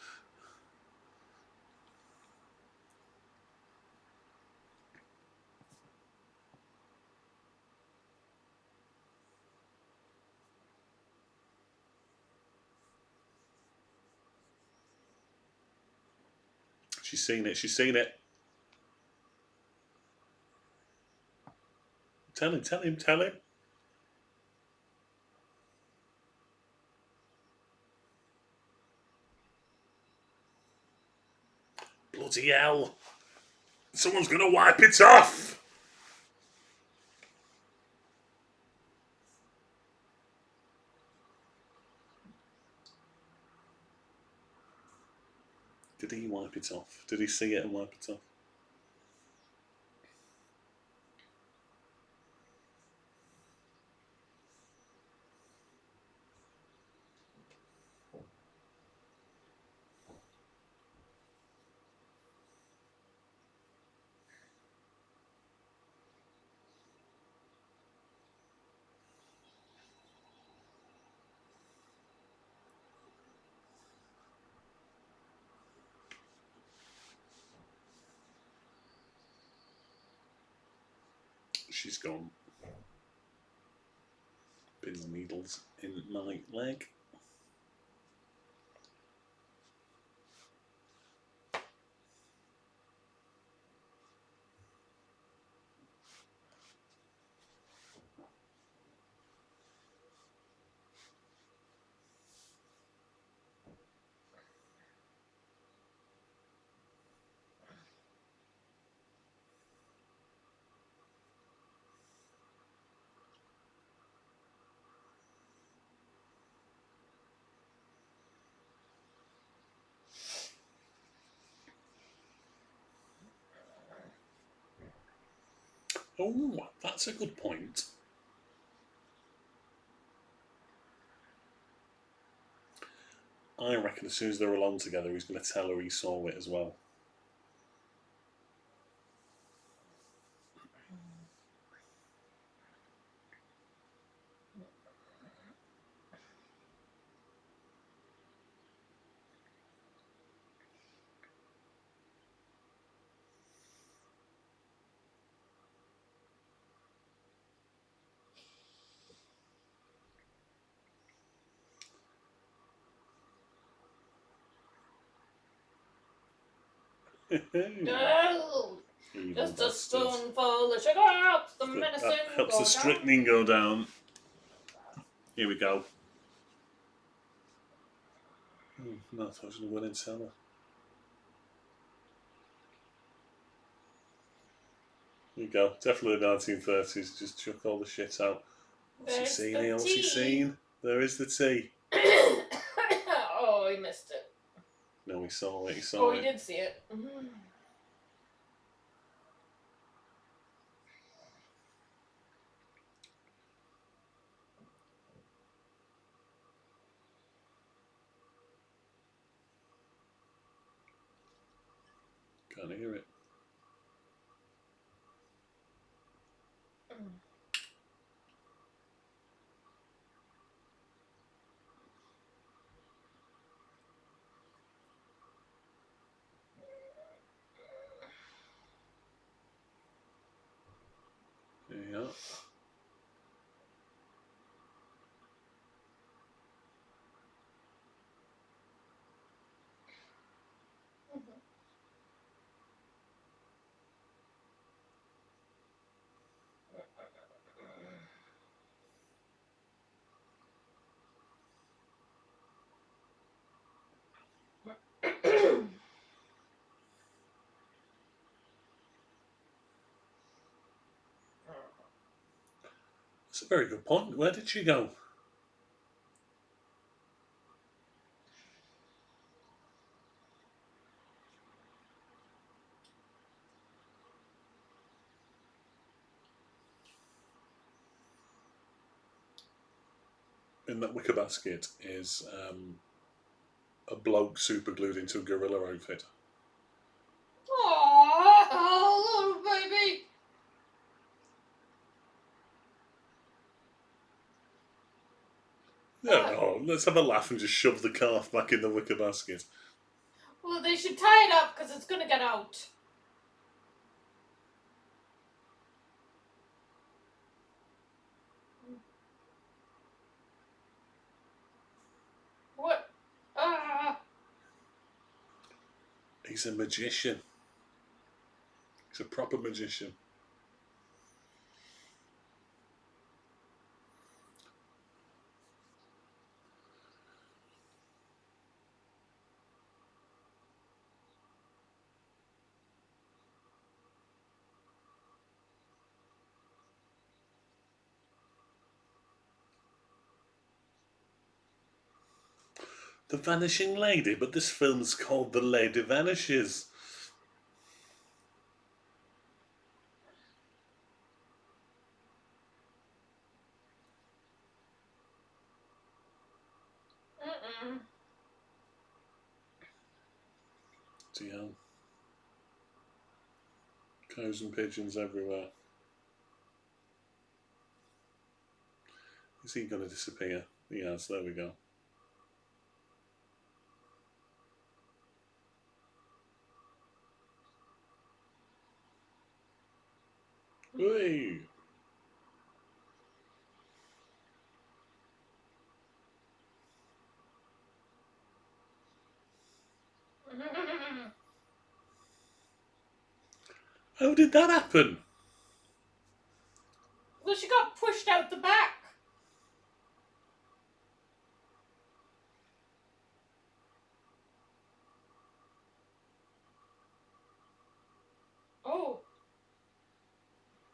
A: She's seen it. She's seen it. Tell him. Tell him. Tell him. Bloody hell! Someone's gonna wipe it off. Did he wipe it off? Did he see it and wipe it off? She's gone. Pins and needles in my leg. Oh, that's a good point. I reckon as soon as they're alone together, he's going to tell her he saw it as well.
B: No!
A: Evil
B: Just a
A: bastard.
B: spoonful of sugar helps the medicine
A: That helps
B: go
A: the strychnine go down. Here we go. No, I thought I was going to go in and tell her. Here you go. Definitely the 1930s. Just chuck all the shit out. What's he
B: There's
A: seen
B: the
A: here? What's he
B: tea.
A: seen? There is the tea.
B: Oh, he missed it.
A: No, he saw it. He saw
B: Oh,
A: it.
B: he did see it.
A: Can't hear it. That's a very good point. Where did she go? In that wicker basket is a bloke super glued into a gorilla outfit.
B: Oh, little baby.
A: No, let's have a laugh and just shove the calf back in the wicker basket.
B: Well, they should tie it up because it's gonna get out. What?
A: He's a magician. He's a proper magician. The Vanishing Lady, but this film's called The Lady Vanishes. See how cows and pigeons everywhere. Is he going to disappear? He has. There we go. Whee! How did that happen?
B: Well, she got pushed out the back. Oh.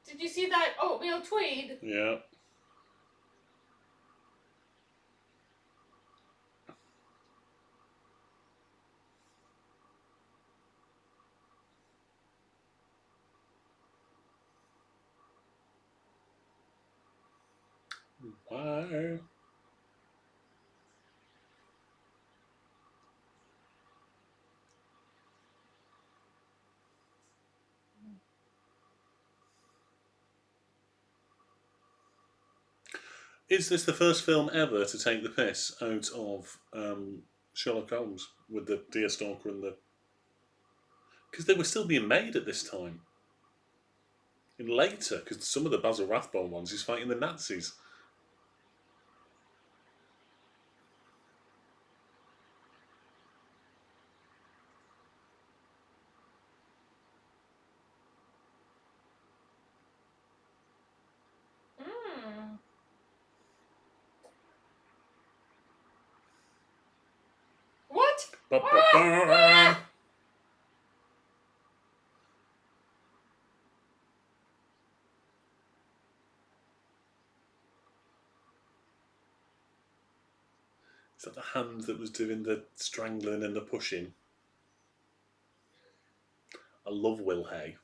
B: Did you see that oatmeal tweed?
A: Yeah. Why? Is this the first film ever to take the piss out of Sherlock Holmes with the Deerstalker and the... Because they were still being made at this time. And later, because some of the Basil Rathbone ones, he's fighting the Nazis.
B: What?
A: Ba-ba-ba. Is that the hand that was doing the strangling and the pushing? I love Will Hay.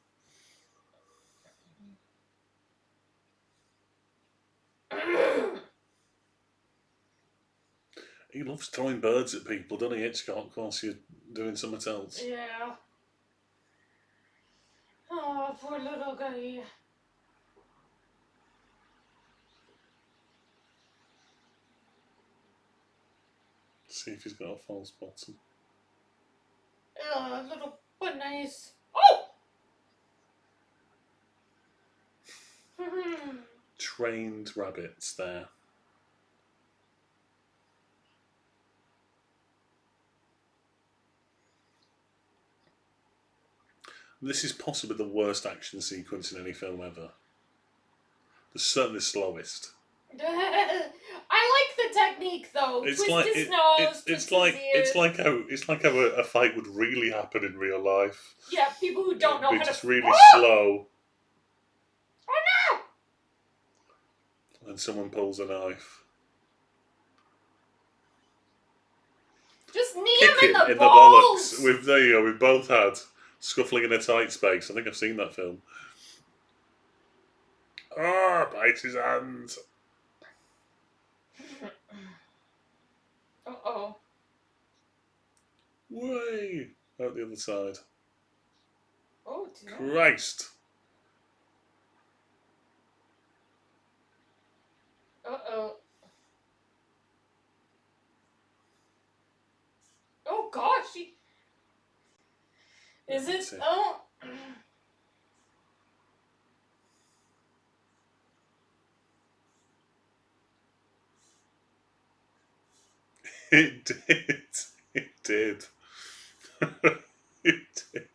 A: He loves throwing birds at people, doesn't he, Hitchcock, whilst you're doing something else?
B: Yeah. Oh, poor little guy.
A: See if he's got a false bottom.
B: Little but nice. Oh!
A: Trained rabbits there. This is possibly the worst action sequence in any film ever. Certainly the slowest.
B: I like the technique though.
A: It's
B: twist
A: like
B: his nose,
A: it's
B: twist
A: like how a fight would really happen in real life.
B: Yeah, people who don't know
A: It'd
B: how
A: be just
B: to.
A: really
B: Oh!
A: slow.
B: Oh
A: when someone pulls a knife.
B: Just knee
A: Kick
B: him in the
A: bollocks.
B: balls!
A: There you go. We've both had Scuffling in a Tight Space. I think I've seen that film. Ah, bites his hand.
B: Uh-oh.
A: Way out the other side.
B: Oh, dear.
A: Christ.
B: Uh-oh. Oh, gosh. Is it?
A: That's it.
B: Oh.
A: It did. It did. It did.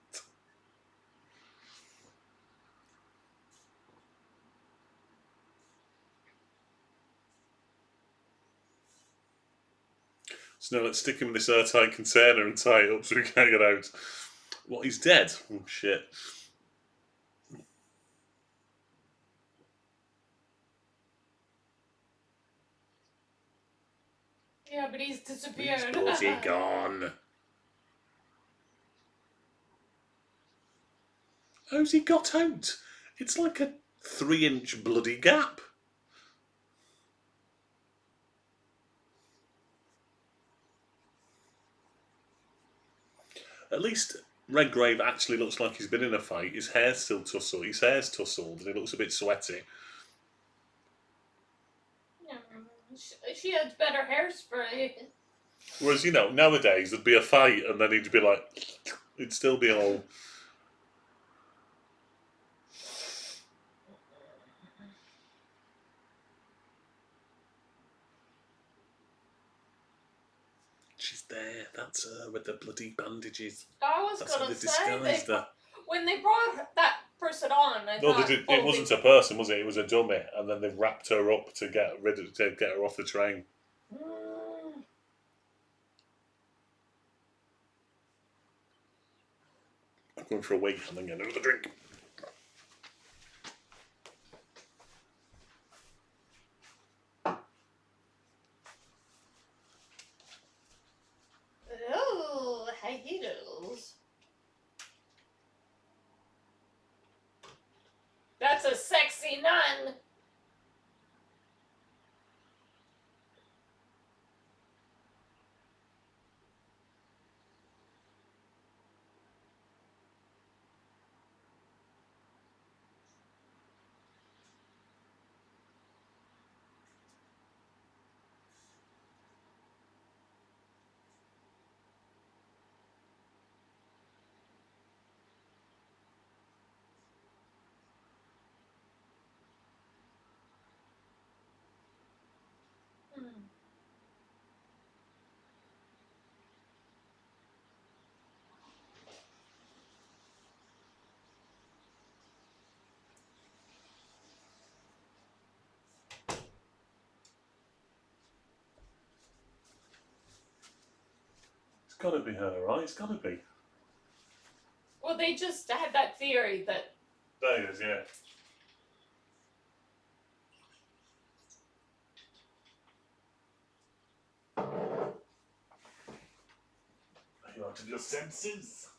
A: So now let's stick him in this airtight container and tie it up so we can't get out. What, he's dead? Oh, shit.
B: Yeah, but he's disappeared.
A: He's bloody gone. How's he got out? It's like a 3-inch bloody gap. At least Redgrave actually looks like he's been in a fight. His hair's still tousled. His hair's tousled and he looks a bit sweaty.
B: She had better hairspray.
A: Whereas, nowadays there'd be a fight and then he'd be like, it'd still be all... She's there. That's her with the bloody bandages.
B: I was
A: That's how
B: gonna
A: they
B: say,
A: disguised her.
B: when they brought that person on, I
A: No,
B: thought,
A: they did, it wasn't a person, was it? It was a dummy, and then they wrapped her up to get her off the train. I'm going for a wee and then get another drink.
B: Oh, high heels. That's a sexy nun.
A: It's got to be her, right? It's got to be.
B: Well, they just had that theory that.
A: There it is, yeah. Are you out of your senses?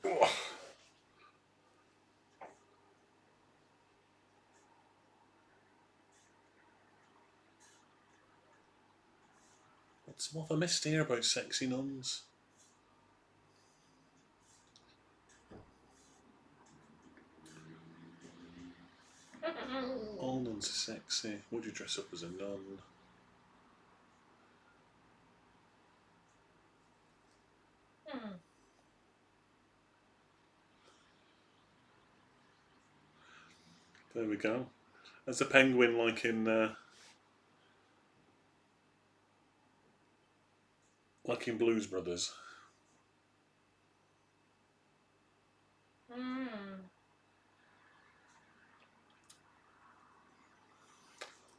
A: Oh. What's more of a mystery here about sexy nuns? All nuns are sexy. Would you dress up as a nun? There we go. There's a penguin like in Blues Brothers.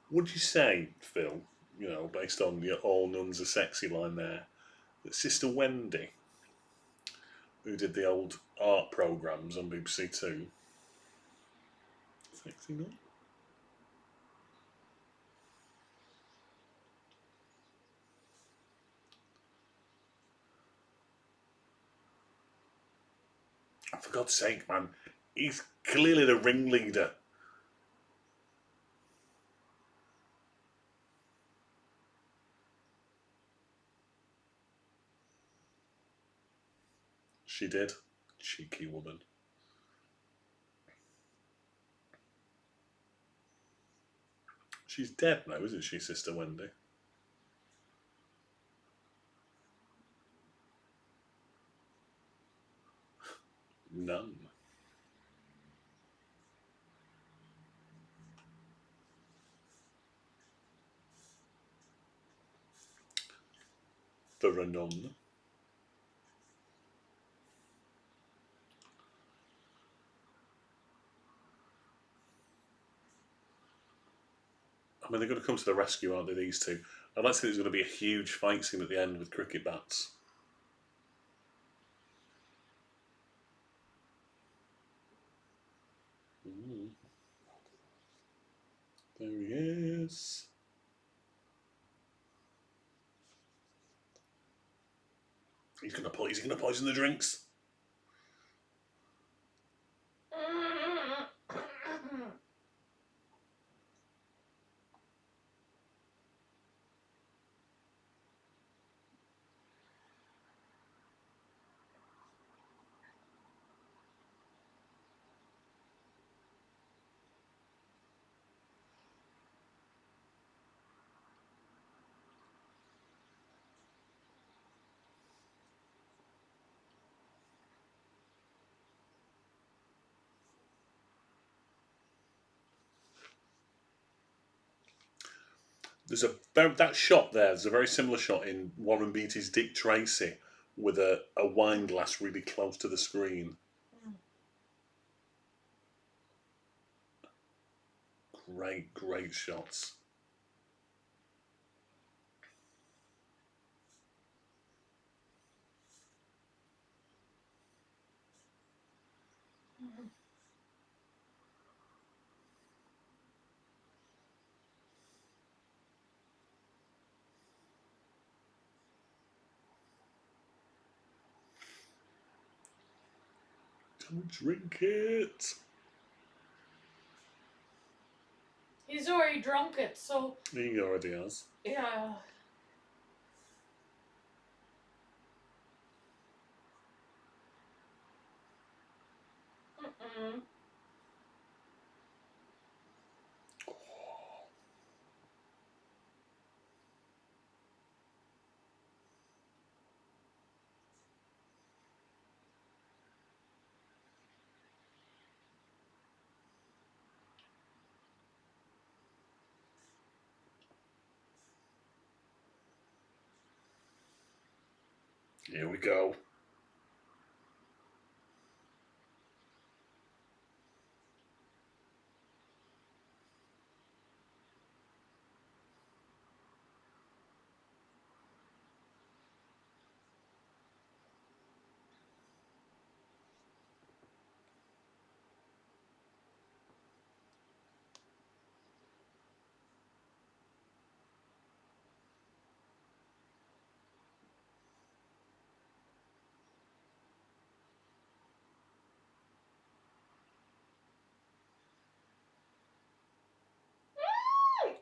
A: Would you say, Phil, based on your all nuns are sexy line there, that Sister Wendy, who did the old art programmes on BBC Two, sexy nun? For God's sake, man, he's clearly the ringleader. She did. Cheeky woman. She's dead now, isn't she, Sister Wendy? None. For a nun. I mean, they're going to come to the rescue, aren't they, these two? I'd like to think there's going to be a huge fight scene at the end with cricket bats. Ooh. There he is. He's going to poison the drinks. That shot there. There's a very similar shot in Warren Beatty's Dick Tracy, with a wine glass really close to the screen. Great shots. Don't drink it.
B: He's already drunk it, so
A: He already has.
B: yeah. Mm-mm.
A: Here we go.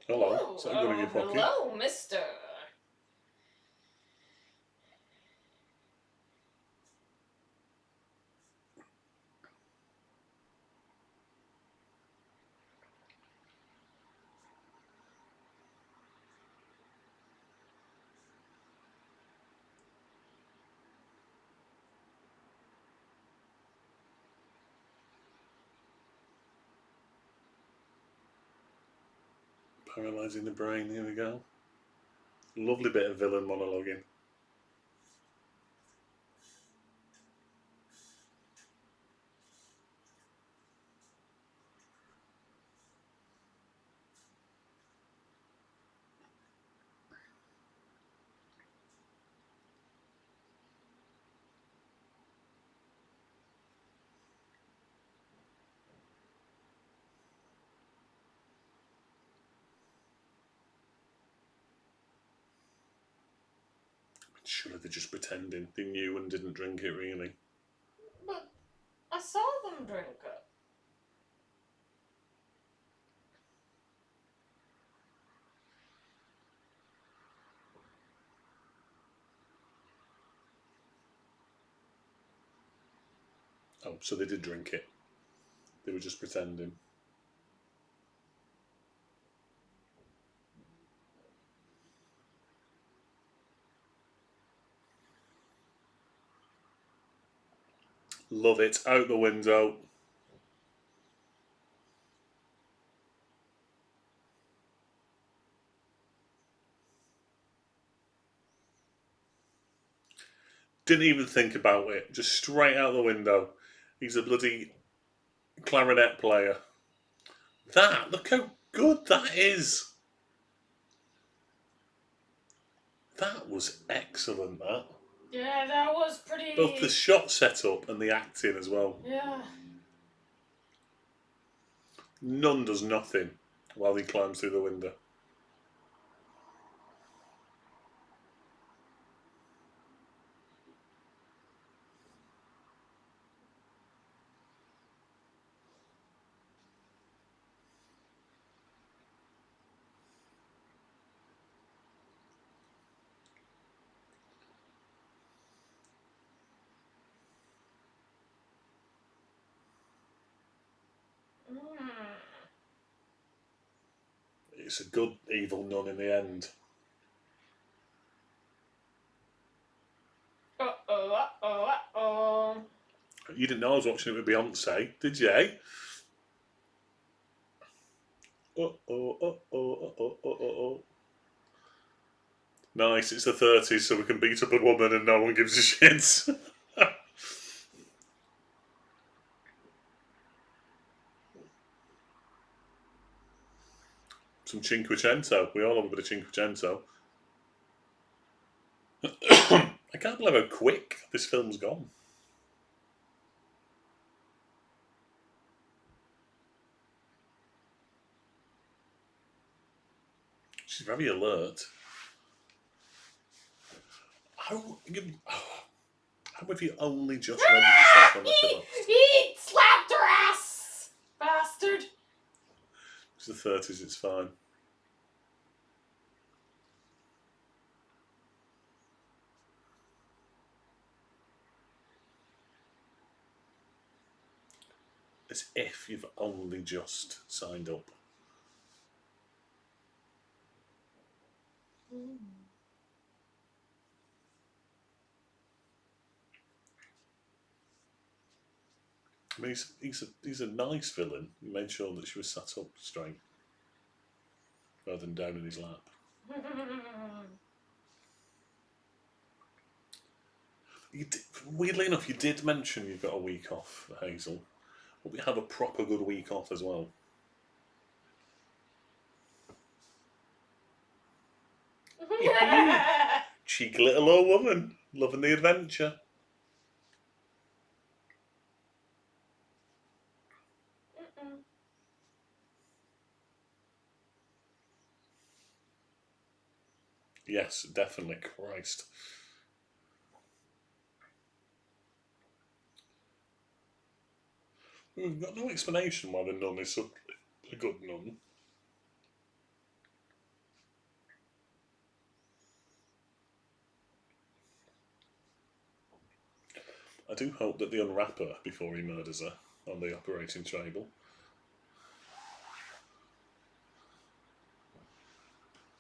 A: Hello. Is that a gun in your pocket?
B: Hello, mister.
A: Paralysing the brain. Here we go. Lovely bit of villain monologuing. Surely they're just pretending. They knew and didn't drink it, really.
B: But I saw them drink it.
A: Oh, so they did drink it. They were just pretending. Love it. Out the window. Didn't even think about it. Just straight out the window. He's a bloody clarinet player. Look how good that is. That was excellent, that.
B: Yeah, that was pretty.
A: Both the shot setup and the acting as well.
B: Yeah.
A: None does nothing while he climbs through the window. It's a good evil nun in the end.
B: Uh-oh.
A: You didn't know I was watching it with Beyonce, did you? Uh-oh. Nice, it's the 30s, so we can beat up a woman and no one gives a shit. Some Cinquecento. We all have a bit of Cinquecento. I can't believe how quick this film's gone. She's very alert. How have you only just read yourself on the pillow?
B: He slapped her ass! Bastard!
A: It's the 30s, it's fine. As if you've only just signed up. I mean, he's a nice villain. He made sure that she was sat up straight rather than down in his lap. Weirdly enough, you did mention you've got a week off, Hazel. But we have a proper good week off as well. Cheeky little old woman, loving the adventure. Yes, definitely. Christ. We've got no explanation why the nun is so a good nun. I do hope that they unwrap her before he murders her on the operating table.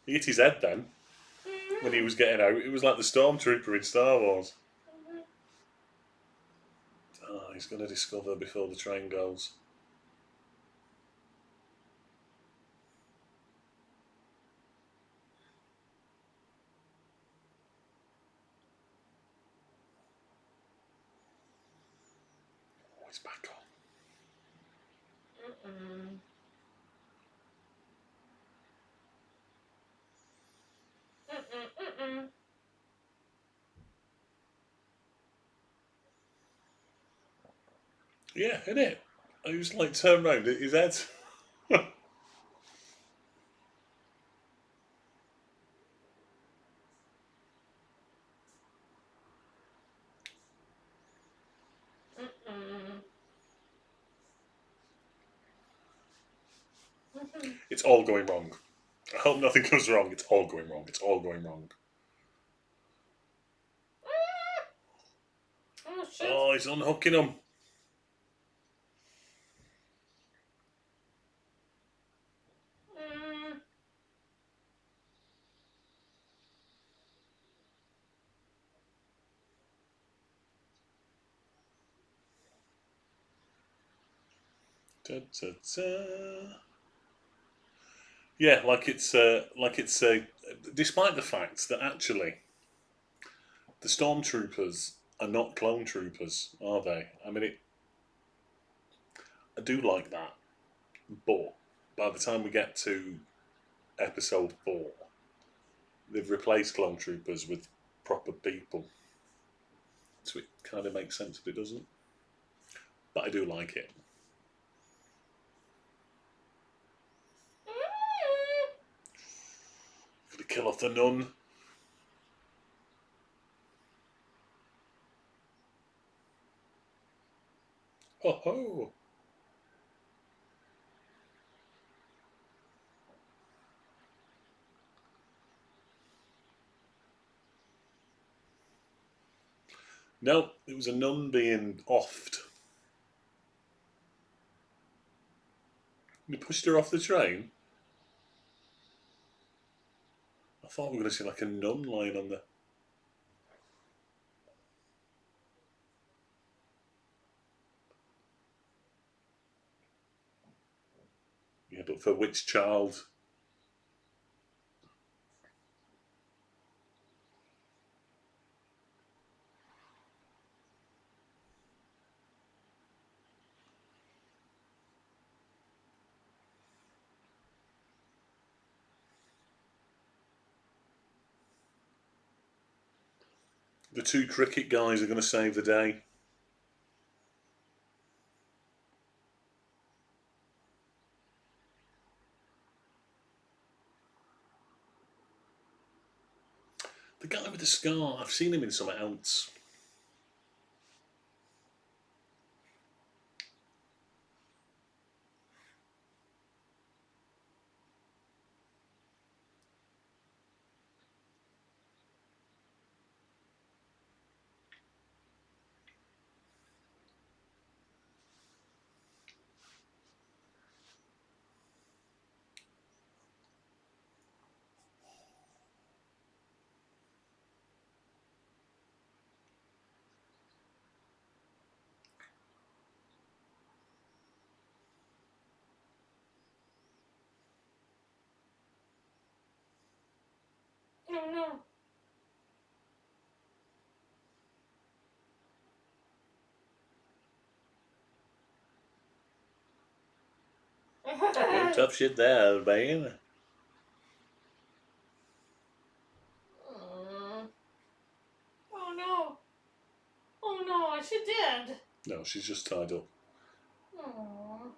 A: He hit his head then when he was getting out. It was like the stormtrooper in Star Wars. Oh, he's going to discover before the train goes. Oh, he's back on. Yeah, innit? I just like turned round at his head. It's all going wrong. I hope nothing goes wrong. It's all going wrong. It's all going wrong.
B: Oh shit.
A: Oh, he's unhooking them.
B: Mm.
A: Da, da, da. Yeah, like it's despite the fact that actually the stormtroopers are not clone troopers, are they? I mean, I do like that, but by the time we get to episode 4, they've replaced clone troopers with proper people, so it kind of makes sense, but it doesn't. But I do like it. Gonna kill off the nun. Ho ho! No, it was a nun being offed. You pushed her off the train. I thought we were going to see like a nun lying on the. Yeah, but for which child? The 2 cricket guys are going to save the day. The guy with the scar, I've seen him in something else.
B: Oh no.
A: No tough shit there, man.
B: Mm. Oh no. Oh no, she did.
A: No, she's just tied up.
B: Aww.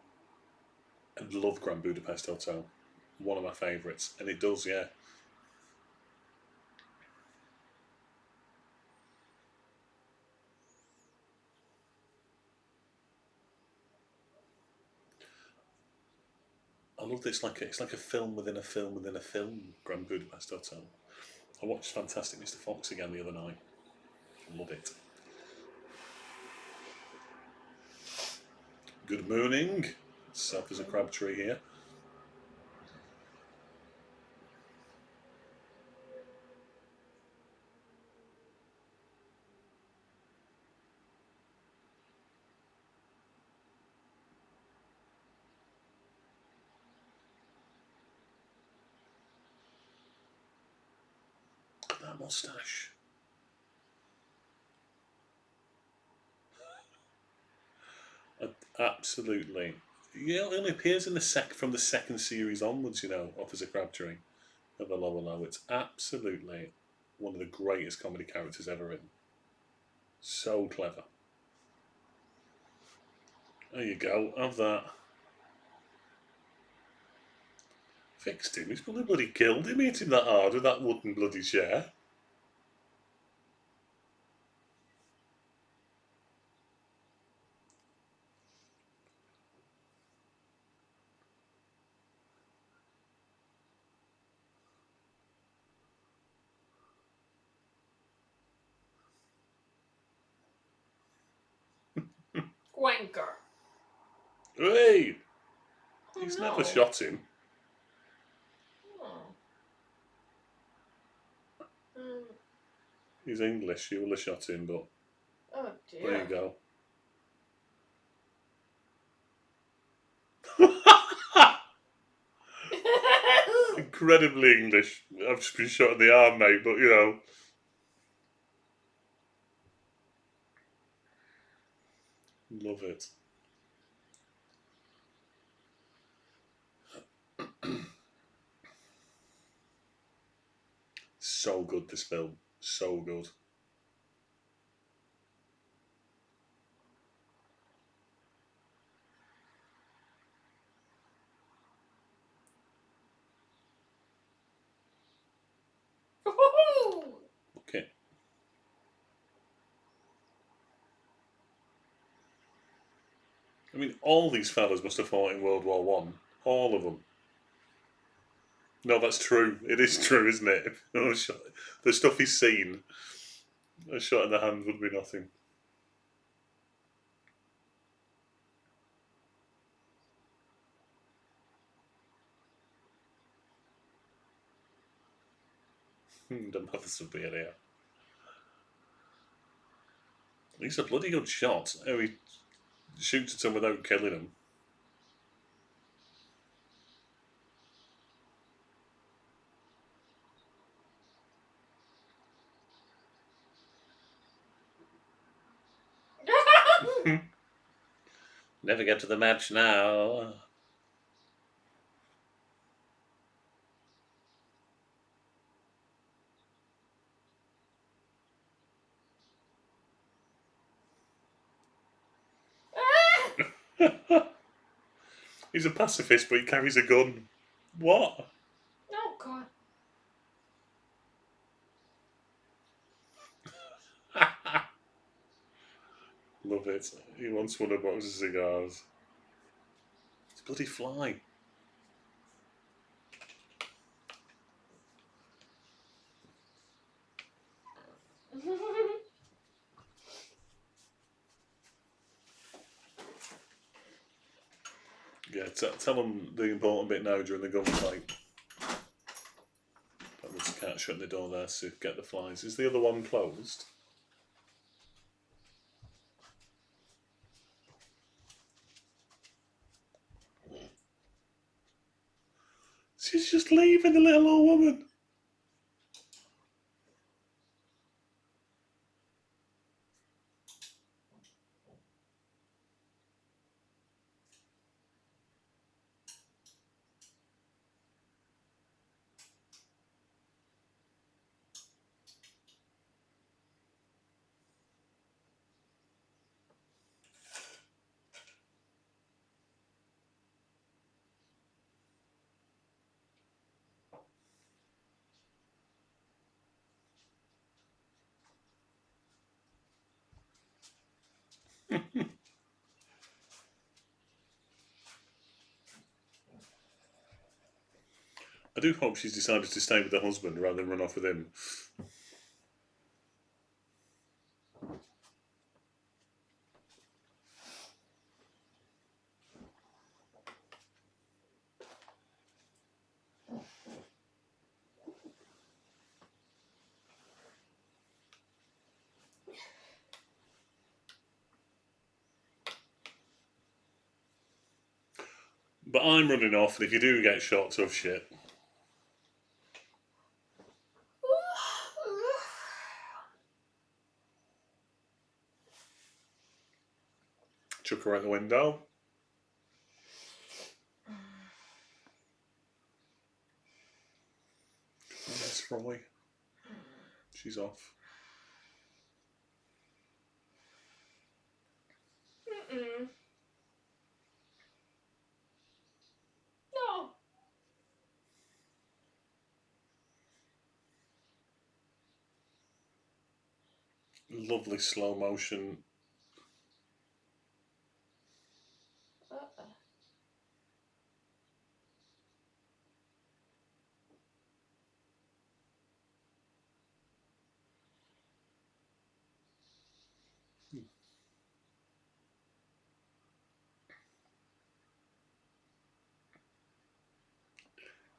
A: I love Grand Budapest Hotel. One of my favourites. And it does, yeah. I love that it's like a film within a film within a film, Grand Budapest Hotel. I watched Fantastic Mr. Fox again the other night. I love it. Good morning. Self as a crab tree here. Look at that moustache. Absolutely. Yeah, it only appears in the from the second series onwards, you know, Officer Crabtree of the Lower Low. It's absolutely one of the greatest comedy characters ever written. So clever. There you go, have that. Fixed him. He's probably bloody killed him, hit him that hard with that wooden bloody chair.
B: Wanker.
A: Hey!
B: Oh,
A: He's
B: no.
A: never shot him.
B: Oh. Mm.
A: He's English, he will have shot him, but
B: Oh dear.
A: there you go. Incredibly English. I've just been shot in the arm, mate, but you know. Love it. So good, this film. So good. Okay. I mean, all these fellas must have fought in World War One. All of them. No, that's true. It is true, isn't it? The stuff he's seen, a shot in the hand would be nothing. The mothers would be in here. He's a bloody good shot. How he shoots at them without killing them. Never get to the match now. He's a pacifist, but he carries a gun. What?
B: Oh god.
A: Love it. He wants one of a box of cigars. It's a bloody fly. Yeah, tell them the important bit now during the gunfight. That was the cat shutting the door there to get the flies. Is the other one closed? She's just leaving the little old woman. I do hope she's decided to stay with her husband rather than run off with him. But I'm running off, and if you do get shot, tough shit. Chuck her out the window. That's Roy. She's off.
B: Mm-mm. No.
A: Lovely slow motion.
B: Uh-uh.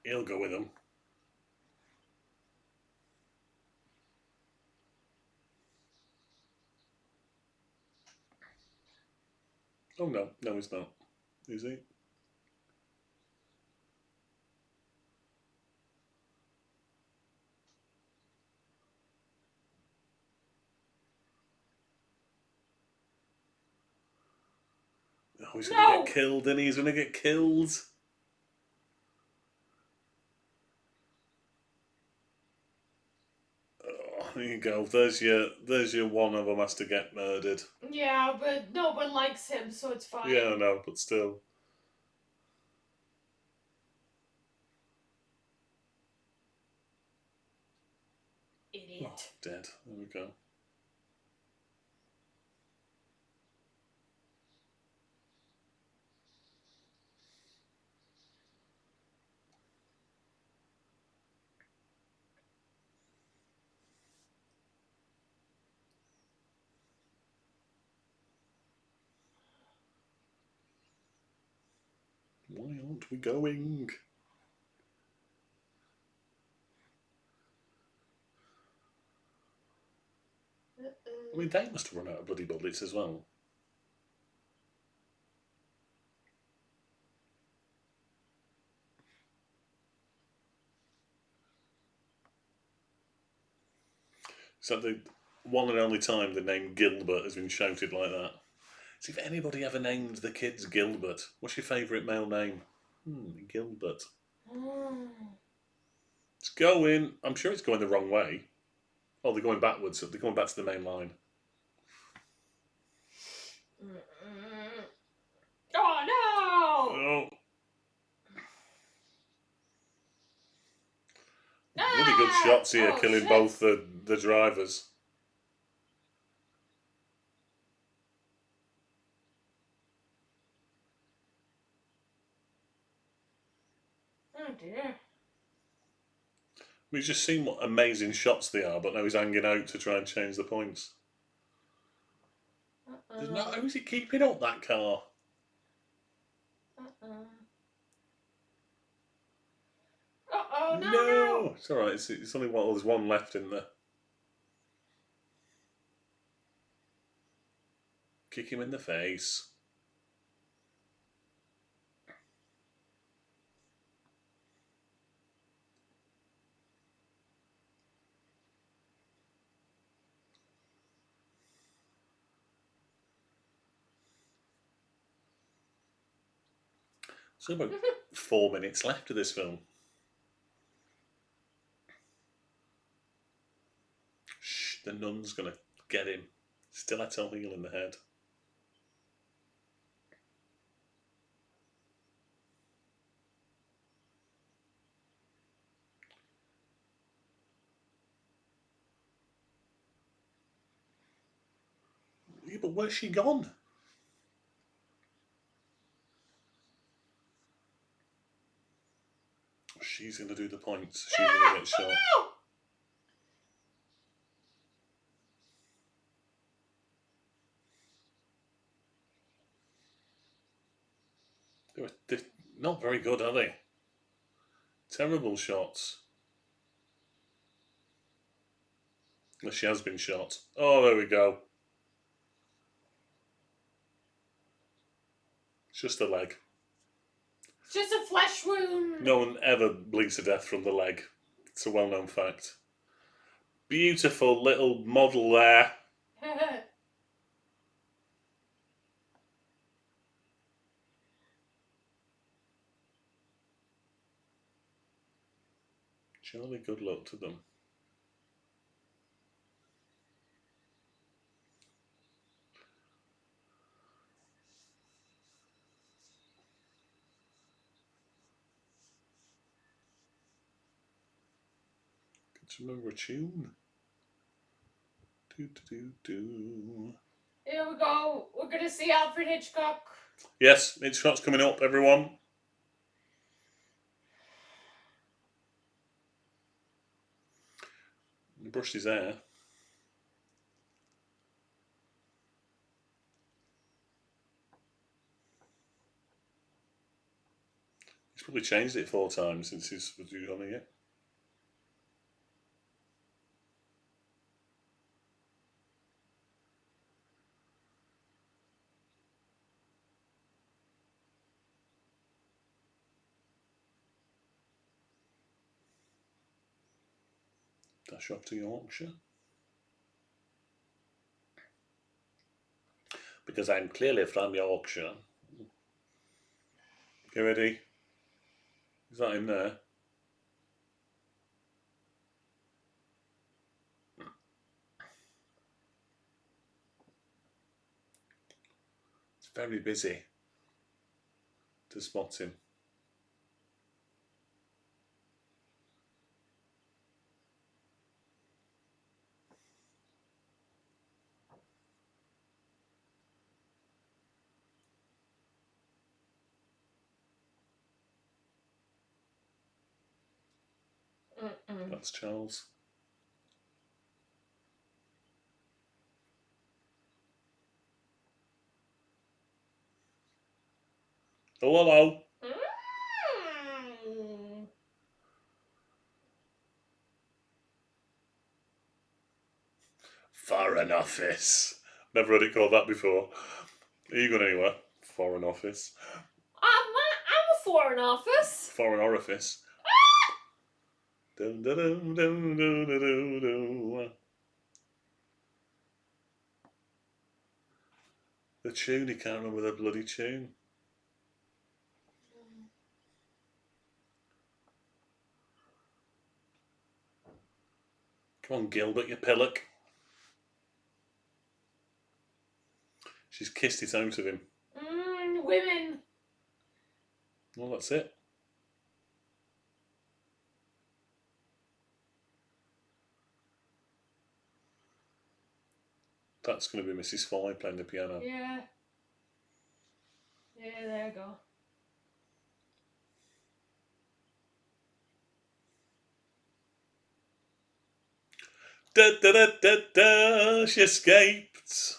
A: He'll go with them. Oh no, no, he's not. Is he? Oh, he's going to get killed, and he's going to get killed. Oh, there you go. There's your one of them has to get murdered.
B: Yeah, but no one likes him, so it's fine.
A: Yeah, I know, but still.
B: Idiot.
A: Oh, dead. There we go. Why aren't we going? I mean, they must have run out of bloody bullets as well. So the one and only time the name Gilbert has been shouted like that. See if anybody ever named the kids Gilbert. What's your favourite male name? Gilbert. It's going. I'm sure it's going the wrong way. Oh, they're going backwards. They're going back to the main line.
B: Oh no!
A: Oh. Bloody good shots here, killing
B: shit.
A: both the drivers.
B: Oh dear.
A: We've just seen what amazing shots they are, but now he's hanging out to try and change the points. There's no, how is he keeping up that car?
B: No.
A: It's alright, it's only one, there's one left in there. Kick him in the face. So about 4 minutes left of this film. Shh, the nun's gonna get him. Stiletto heel in the head. Yeah, but where's she gone? She's gonna do the points. She's gonna get shot. They're not very good, are they? Terrible shots. Well, she has been shot. Oh, there we go. It's just a leg.
B: It's just a flesh wound.
A: No one ever bleeds to death from the leg. It's a well-known fact. Beautiful little model there. Jolly good luck to them. Good to remember a tune. Do do do do.
B: Here we go. We're gonna see Alfred Hitchcock.
A: Yes, Hitchcock's coming up, everyone. He brushed his hair. He's probably changed it 4 times since he's was on it. Dash off to Yorkshire. Because I'm clearly from Yorkshire. Get ready. Is that in there? It's very busy to spot him. That's Charles. Oh, hello. Foreign Office. Never heard it called that before. Are you going anywhere? Foreign Office.
B: I'm a Foreign Office.
A: Foreign Orifice. Dum, da, dum, dum, dum, dum, dum, dum. The tune, he can't remember the bloody tune. Come on, Gilbert, you pillock. She's kissed it out of him.
B: Women.
A: Well, that's it. That's going to be Mrs. Foy playing the piano.
B: Yeah. Yeah, there you go.
A: Da da da da da. She escaped.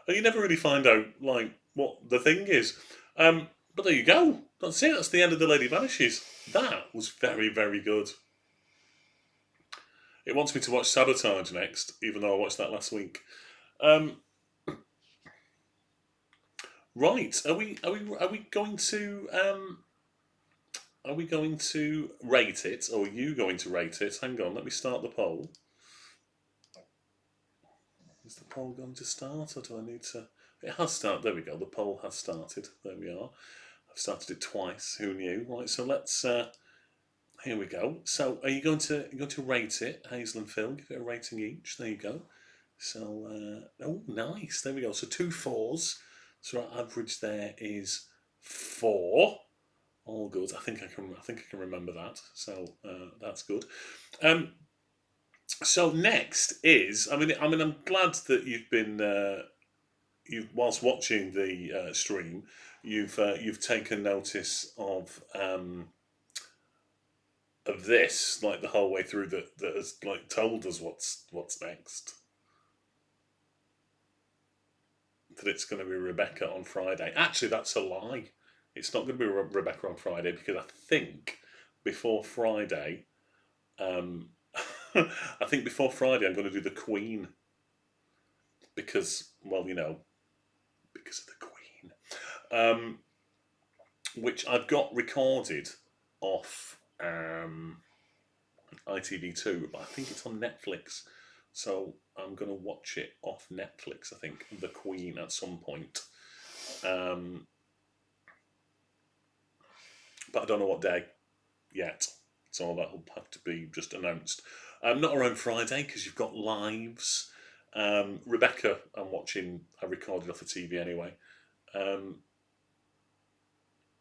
A: And you never really find out like what the thing is. But there you go. That's it. That's the end of The Lady Vanishes. That was very, very good. It wants me to watch Sabotage next, even though I watched that last week. Right. Are we going to rate it, or are you going to rate it? Hang on, let me start the poll. Is the poll going to start, or do I need to? It has started. There we go. The poll has started. There we are. I've started it twice. Who knew? Right. So let's. Here we go. So are you going to rate it, Hazel and Phil? Give it a rating each. There you go. So oh, nice. There we go. So 2 4s. So our average there is 4. All good. I think I can remember that. So that's good. So next is. I mean, I'm glad that you've been. Whilst watching the stream, you've taken notice of this, like the whole way through, that has like told us what's next. That it's going to be Rebecca on Friday. Actually, that's a lie. It's not going to be Rebecca on Friday, because I think before Friday, I'm going to do the Queen, because, well, because of the Queen, which I've got recorded off ITV2, but I think it's on Netflix, so I'm going to watch it off Netflix. I think The Queen at some point. But I don't know what day yet, so that'll have to be just announced. Not around Friday, because you've got lives. Rebecca, I recorded off the TV anyway.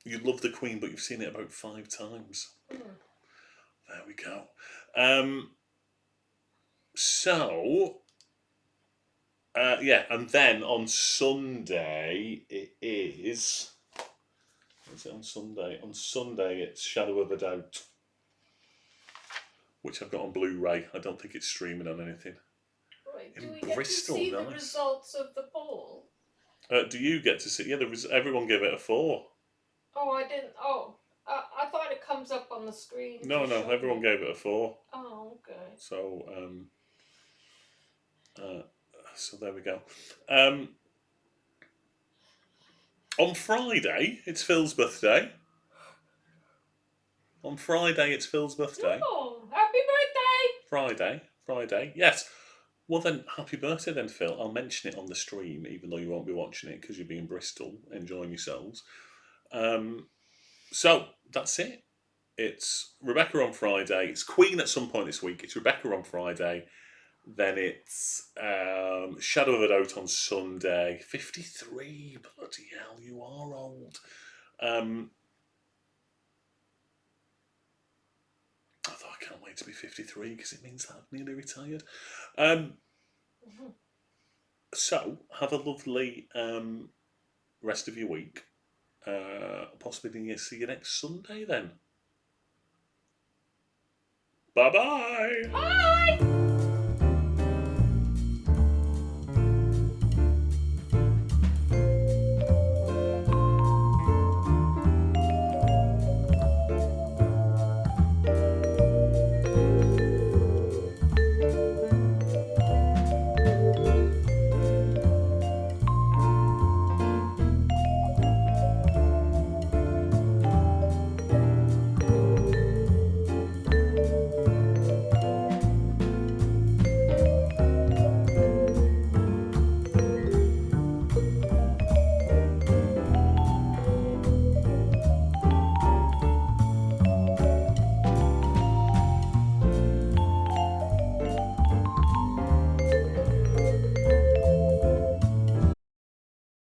A: You love The Queen, but you've seen it about 5 times. There we go. Yeah, and then on Sunday it is. Is it on Sunday? On Sunday it's Shadow of a Doubt, which I've got on Blu-ray. I don't think it's streaming on anything.
B: Right.
A: In
B: Do we
A: Bristol,
B: get to see the
A: nice.
B: results of the poll?
A: Do you get to see? Yeah, everyone gave it a 4.
B: Oh, I didn't. Oh, I thought it comes up on the screen.
A: No,
B: to
A: no,
B: show
A: everyone
B: me.
A: gave it a 4.
B: Oh, okay.
A: So, so there we go. On Friday, it's Phil's birthday. On Friday, it's Phil's birthday.
B: Oh, happy birthday!
A: Friday. Yes. Well then, happy birthday then, Phil. I'll mention it on the stream, even though you won't be watching it because you'll be in Bristol enjoying yourselves. So that's it. It's Rebecca on Friday. It's Queen at some point this week. It's Rebecca on Friday. Then it's Shadow of a Doubt on Sunday. 53. Bloody hell, you are old. Although I can't wait to be 53 because it means that I've nearly retired. So have a lovely rest of your week. Possibly see you next Sunday then. Bye-bye.
B: Bye!